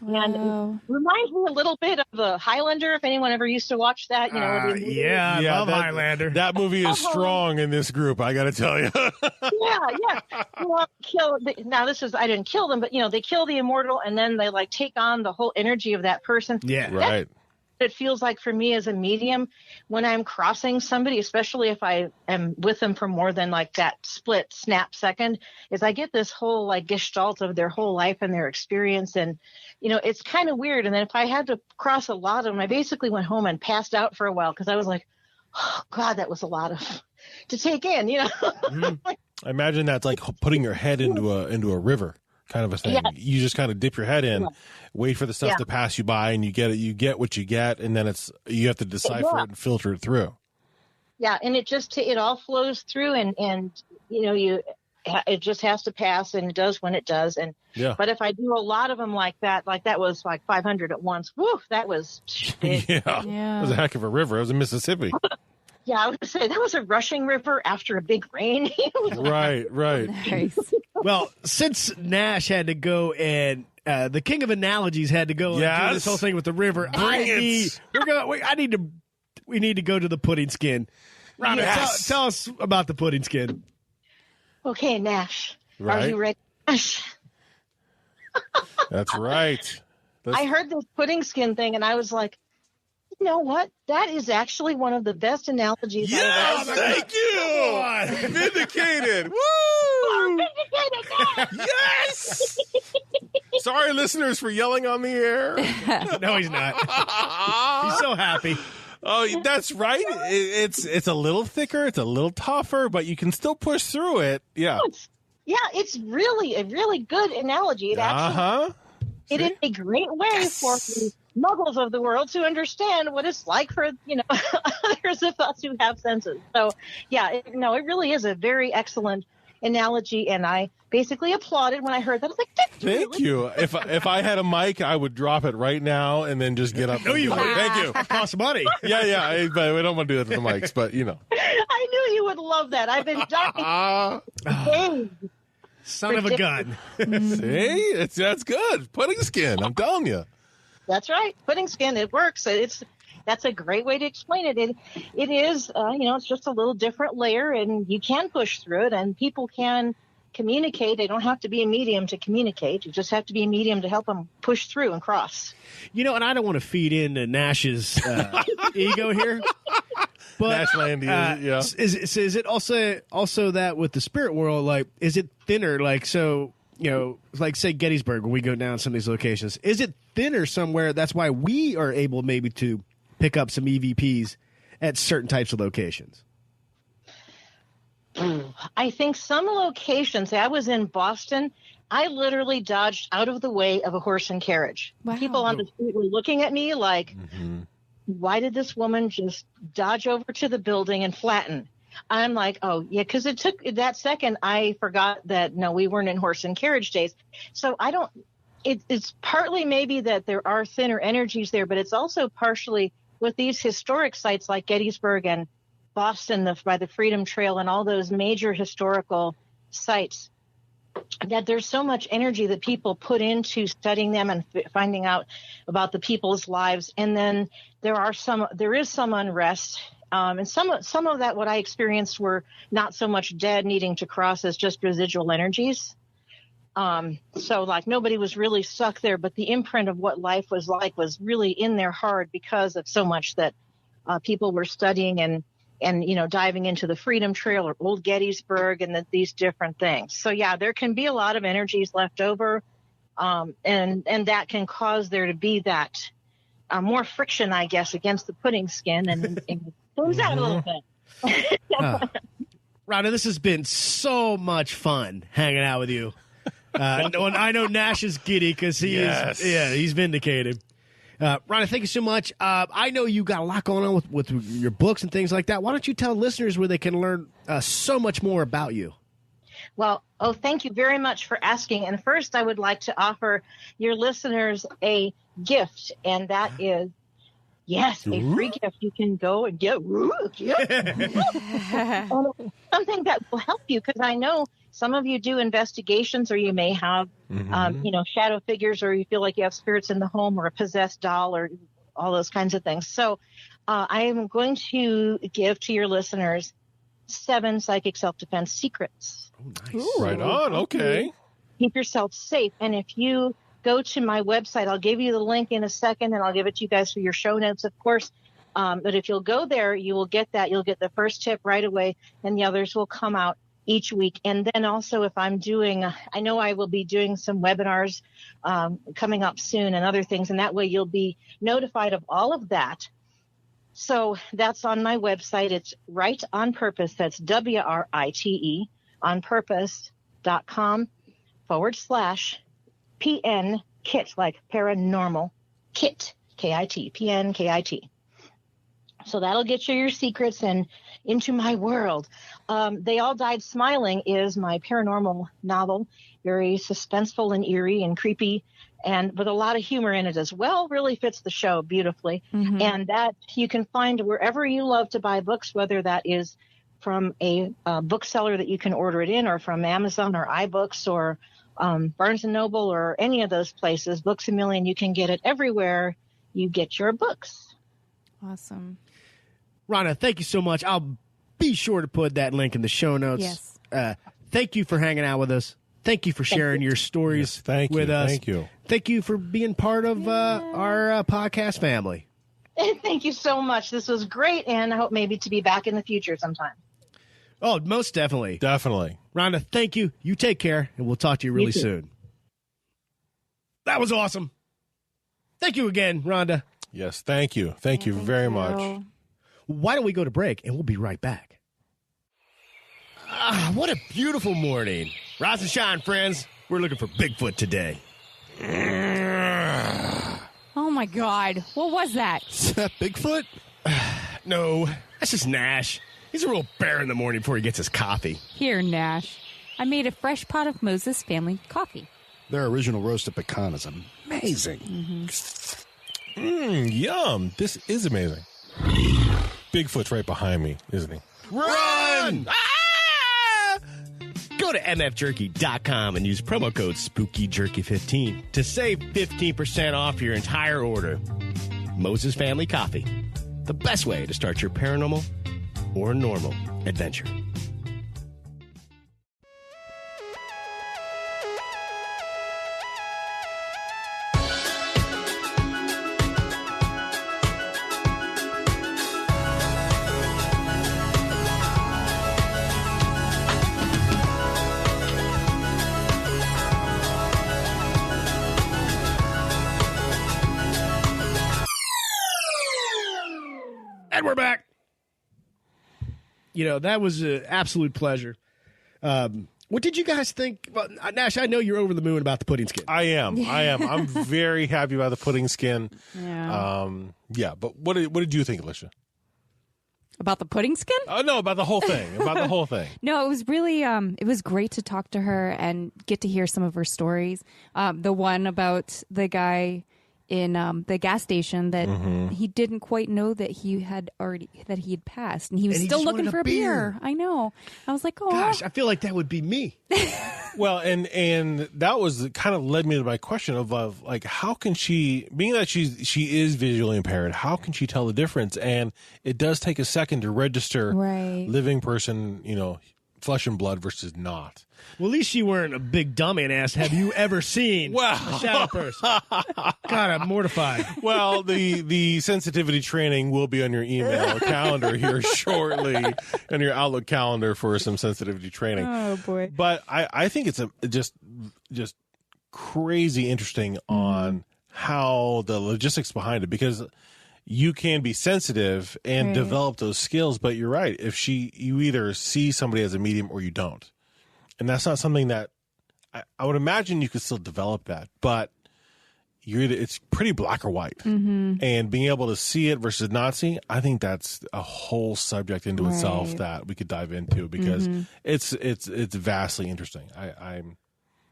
And it reminds me a little bit of the Highlander, if anyone ever used to watch that. I love Highlander. That movie is strong in this group, I got to tell you. Yeah. Well, I didn't kill them, but, they kill the immortal, and then they, take on the whole energy of that person. Yeah. Right. It feels like for me as a medium when I'm crossing somebody, especially if I am with them for more than that split snap second, is I get this whole gestalt of their whole life and their experience. And, it's kind of weird. And then if I had to cross a lot of them, I basically went home and passed out for a while, because I was like, oh God, that was a lot to take in, Mm-hmm. I imagine that's like putting your head into a river kind of a thing. Yeah. You just kind of dip your head in, wait for the stuff to pass you by, and you get what you get, and then you have to decipher it and filter it through. Yeah, and it all flows through, and it just has to pass, and it does when it does. And but if I do a lot of them like that was 500 at once. Woo, that was big. Yeah, it was a heck of a river. It was in Mississippi. Yeah, I would say that was a rushing river after a big rain. Right. Nice. Well, since Nash had to go and the king of analogies had to go and do this whole thing with the river, we need to go to the pudding skin. Rhonda, tell us about the pudding skin. Okay, Nash. Right. Are you ready, Nash? That's right. I heard this pudding skin thing, and I was like, you know what? That is actually one of the best analogies I've ever heard. Thank you. Vindicated. Woo! Vindicated, yes! Sorry, listeners, for yelling on the air. No, he's not. He's so happy. Oh, that's right. It's a little thicker. It's a little tougher, but you can still push through it. Yeah. It's really a really good analogy. It actually, it is a great way for the muggles of the world to understand what it's like for, others of us who have senses. So, it really is a very excellent analogy, and I basically applauded when I heard that. I was like, thank you. If I had a mic, I would drop it right now and then just get up. No, you would. Thank you. It costs money. Yeah. But we don't want to do that to the mics, but I knew you would love that. I've been dying. Son of a gun. See? That's good. Pudding skin, I'm telling you. That's right. Pudding skin, it works. That's a great way to explain it. It is, it's just a little different layer, and you can push through it, and people can communicate. They don't have to be a medium to communicate. You just have to be a medium to help them push through and cross. And I don't want to feed into Nash's ego here. But Nash Landy, is it also that with the spirit world, is it thinner? Say Gettysburg, when we go down some of these locations, is it thinner somewhere? That's why we are able maybe to pick up some EVPs at certain types of locations. I think some locations, I was in Boston, I literally dodged out of the way of a horse and carriage. Wow. People on the street were looking at me like, why did this woman just dodge over to the building and flatten? I'm like, oh, yeah, because it took that second. I forgot that, no, we weren't in horse and carriage days. So I don't it's partly maybe that there are thinner energies there, but it's also partially with these historic sites like Gettysburg and Boston by the Freedom Trail and all those major historical sites, that there's so much energy that people put into studying them and finding out about the people's lives. And then there is some unrest. And some of that, what I experienced, were not so much dead needing to cross as just residual energies. So like nobody was really stuck there, but the imprint of what life was like was really in their heart because of so much that people were studying and diving into the Freedom Trail or Old Gettysburg and these different things. So yeah, there can be a lot of energies left over, and that can cause there to be that more friction, I guess, against the pudding skin and things out a little bit. Rhonda, this has been so much fun hanging out with you. I know Nash is giddy because he's vindicated. Rhonda, thank you so much. I know you got a lot going on with your books and things like that. Why don't you tell listeners where they can learn so much more about you? Well, thank you very much for asking. And first, I would like to offer your listeners a gift, and that is, yes, a free gift. You can go and get something that will help you, because I know some of you do investigations, or you may have, shadow figures, or you feel like you have spirits in the home, or a possessed doll, or all those kinds of things. So I am going to give to your listeners 7 psychic self-defense secrets. Oh, nice. Ooh. Right on. Okay. Keep yourself safe. And if you go to my website, I'll give you the link in a second, and I'll give it to you guys for your show notes, of course. But if you'll go there, you will get that. You'll get the first tip right away, and the others will come out each week. And then also, if I'm doing, I know I will be doing some webinars coming up soon and other things, and that way you'll be notified of all of that. So that's on my website. It's Right on Purpose. That's WRITE on purpose.com/PN KIT, like paranormal KIT, KIT, PN KIT. So that'll get you your secrets and into my world. They All Died Smiling is my paranormal novel, very suspenseful and eerie and creepy, and with a lot of humor in it as well. Really fits the show beautifully. Mm-hmm. And that you can find wherever you love to buy books, whether that is from a bookseller that you can order it in, or from Amazon or iBooks or Barnes & Noble or any of those places. Books A Million, you can get it everywhere you get your books. Awesome. Rhonda, thank you so much. I'll be sure to put that link in the show notes. Yes. Thank you for hanging out with us. Thank you for sharing your stories with us. Thank you. Thank you for being part of our podcast family. Thank you so much. This was great, and I hope maybe to be back in the future sometime. Oh, most definitely. Definitely. Rhonda, thank you. You take care, and we'll talk to you really soon. That was awesome. Thank you again, Rhonda. Yes, thank you. Thank you very much. Why don't we go to break, and we'll be right back. What a beautiful morning. Rise and shine, friends. We're looking for Bigfoot today. Oh, my God. What was that? Is that Bigfoot? No, that's just Nash. He's a real bear in the morning before he gets his coffee. Here, Nash. I made a fresh pot of Moses family coffee. Their original roasted pecan is amazing. Yum. This is amazing. Bigfoot's right behind me, isn't he? Run! Go to mfjerky.com and use promo code SpookyJerky15 to save 15% off your entire order. Moses Family Coffee. The best way to start your paranormal or normal adventure. And we're back. You know, that was an absolute pleasure. What did you guys think? Well, Nash, I know you're over the moon about the pudding skin. I am. I'm very happy about the pudding skin. Yeah. But what did you think, Alicia? About the pudding skin? Oh no, about the whole thing. About the whole thing. No, it was really it was great to talk to her and get to hear some of her stories. The one about the guy in the gas station that he didn't quite know that he had passed, and he was And he still just looking wanted for a a beer. I know. I was like, oh Gosh, I feel like that would be me. Well, and that was kind of led me to my question of like, how can she, being that she is visually impaired, how can she tell the difference? And it does take a second to register Right. living person, flesh and blood versus not. Well, at least you weren't a big dummy and asked, have you ever seen Wow. a shadow person? God, I'm mortified. Well, the sensitivity training will be on your email calendar here shortly, on your Outlook calendar for some sensitivity training. Oh boy. But I think it's just crazy interesting on how the logistics behind it, because you can be sensitive and Right. develop those skills, but you're right. If you either see somebody as a medium or you don't. And that's not something that I would imagine you could still develop that, but it's pretty black or white. And being able to see it versus not see, I think that's a whole subject into itself Right. that we could dive into, because it's vastly interesting. I'm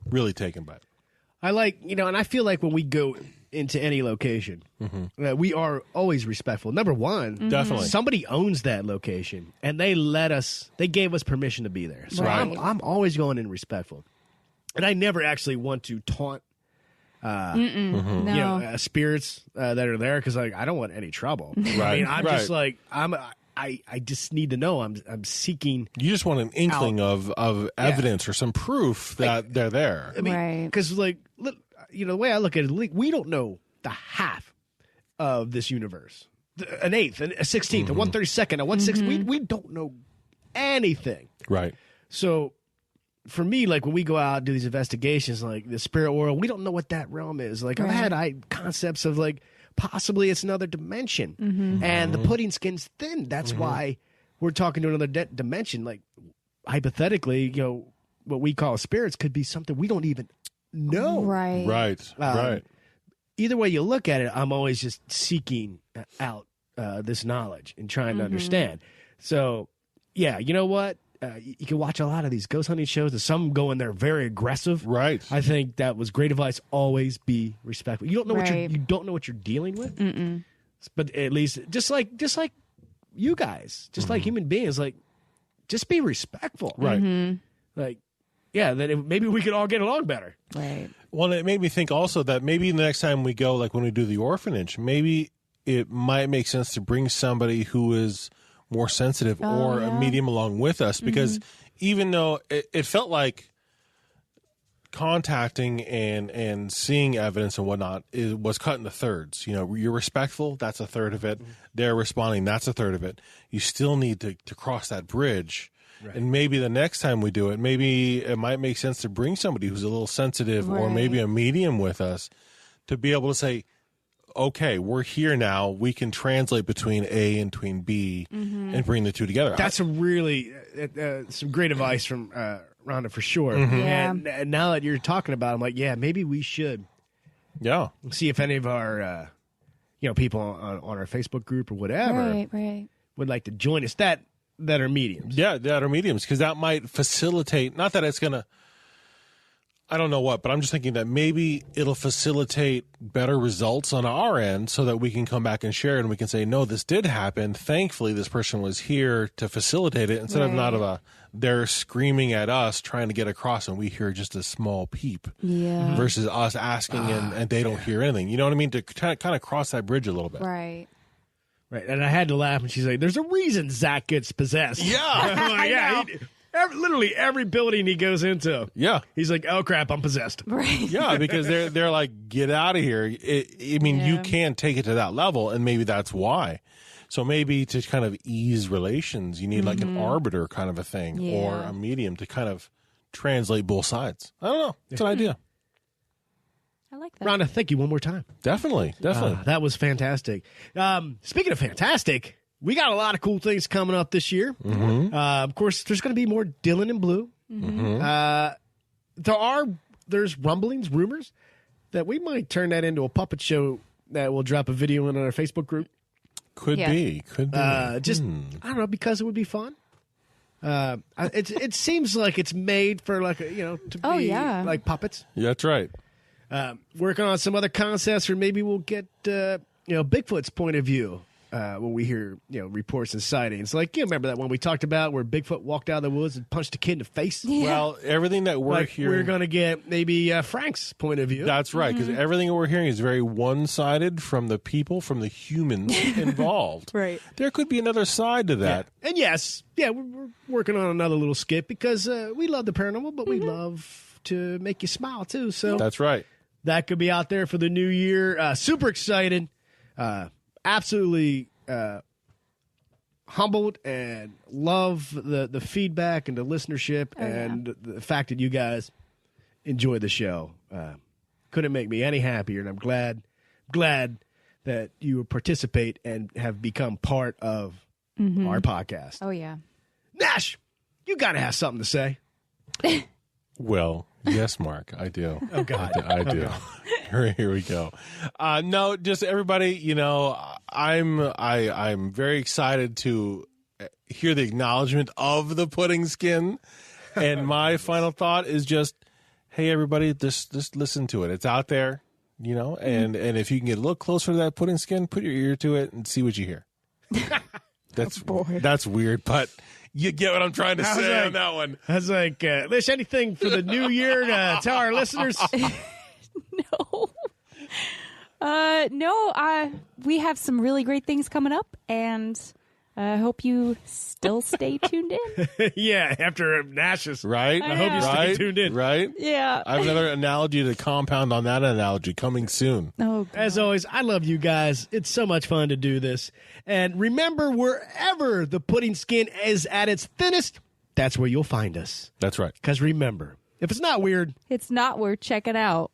really taken by it. I like, and I feel like when we go into any location, we are always respectful. Number one, Definitely. somebody owns that location and they gave us permission to be there. So Right. I'm always going in respectful. And I never actually want to taunt No. spirits that are there, because I don't want any trouble. I Right, mean, I'm right. just like, I just need to know I'm seeking. You just want an inkling of evidence or some proof that they're there. I mean, Right. because the way I look at it, we don't know the half of this universe, an eighth, a 16th, a 132nd, a 1/6. We don't know anything. Right. So for me, like when we go out and do these investigations, like the spirit world, we don't know what that realm is. Like I've had concepts of like possibly it's another dimension, and the pudding skin's thin. That's why we're talking to another dimension. Like hypothetically, what we call spirits could be something we don't even know. Right. Right. Right. Either way you look at it, I'm always just seeking out this knowledge and trying to understand. So, yeah, you know what? You can watch a lot of these ghost hunting shows, and some go in there very aggressive. Right. I think that was great advice. Always be respectful. You don't know Right. you don't know what you're dealing with, but at least just like you guys, just like human beings, like just be respectful. Right. Like, yeah, then maybe we could all get along better. Right. Well, it made me think also that maybe the next time we go, like when we do the orphanage, maybe it might make sense to bring somebody who is more sensitive or a medium along with us, because even though it felt like contacting and seeing evidence and whatnot was cut into thirds. You're respectful, that's a third of it. They're responding, that's a third of it. You still need to cross that bridge. Right. And maybe the next time we do it, maybe it might make sense to bring somebody who's a little sensitive or maybe a medium with us to be able to say, okay, we're here now. We can translate between A and between B and bring the two together. That's some great advice from Rhonda for sure. Yeah. And now that you're talking about it, I'm like, yeah, maybe we should see if any of our people on our Facebook group or whatever Right. would like to join us that are mediums. Yeah, that are mediums, because that might facilitate, not that it's going to, I don't know what, but I'm just thinking that maybe it'll facilitate better results on our end so that we can come back and share it and we can say, no, this did happen. Thankfully, this person was here to facilitate it instead of they're screaming at us trying to get across and we hear just a small peep versus us asking and they don't hear anything. You know what I mean? To kind of cross that bridge a little bit. Right. Right. And I had to laugh when she's like, there's a reason Zach gets possessed. Yeah. I'm like, literally every building he goes into. Yeah. He's like, oh crap, I'm possessed. Right. Yeah, because they're like, get out of here. You can't take it to that level, and maybe that's why. So maybe to kind of ease relations, you need like an arbiter kind of a thing or a medium to kind of translate both sides. I don't know. It's an idea. I like that. Rhonda, thank you one more time. Definitely. That was fantastic. Speaking of fantastic, we got a lot of cool things coming up this year. Of course, there's going to be more Dylan and Blue. There's rumblings, rumors that we might turn that into a puppet show that we'll drop a video in on our Facebook group. Could Yeah. be. Could be. I don't know, because it would be fun. It seems like it's made for like to be Oh, yeah. like puppets. Yeah, that's right. Working on some other concepts, or maybe we'll get Bigfoot's point of view when we hear reports and sightings. Like, you remember that one we talked about where Bigfoot walked out of the woods and punched a kid in the face? Well, everything that we're Like, hearing, we're going to get maybe Frank's point of view. that's right, because everything that we're hearing is very one-sided from the people, from the humans involved. Right. There could be another side to that. And yes, we're working on another little skit because we love the paranormal, but we love to make you smile too. So That's right. that could be out there for the new year. Super excited. Absolutely humbled and love the feedback and the listenership and the fact that you guys enjoy the show. Couldn't make me any happier, and I'm glad that you participate and have become part of our podcast. Oh, yeah. Nash, you got to have something to say. Well, yes, Mark, I do. Oh, God. I do. Here we go. No, just everybody, I'm very excited to hear the acknowledgement of the pudding skin. And my final thought is just, hey, everybody, just listen to it. It's out there, and if you can get a little closer to that pudding skin, put your ear to it and see what you hear. That's weird, but you get what I'm trying to say on that one. I was like, Lish, anything for the new year to tell our listeners? No, we have some really great things coming up, and I hope you still stay tuned in. Yeah, after Nash's. Right? I hope you stay tuned in. Right? Yeah. I have another analogy to compound on that analogy coming soon. Oh, God. As always, I love you guys. It's so much fun to do this. And remember, wherever the pudding skin is at its thinnest, that's where you'll find us. That's right. Because remember, if it's not weird, It's not worth checking out.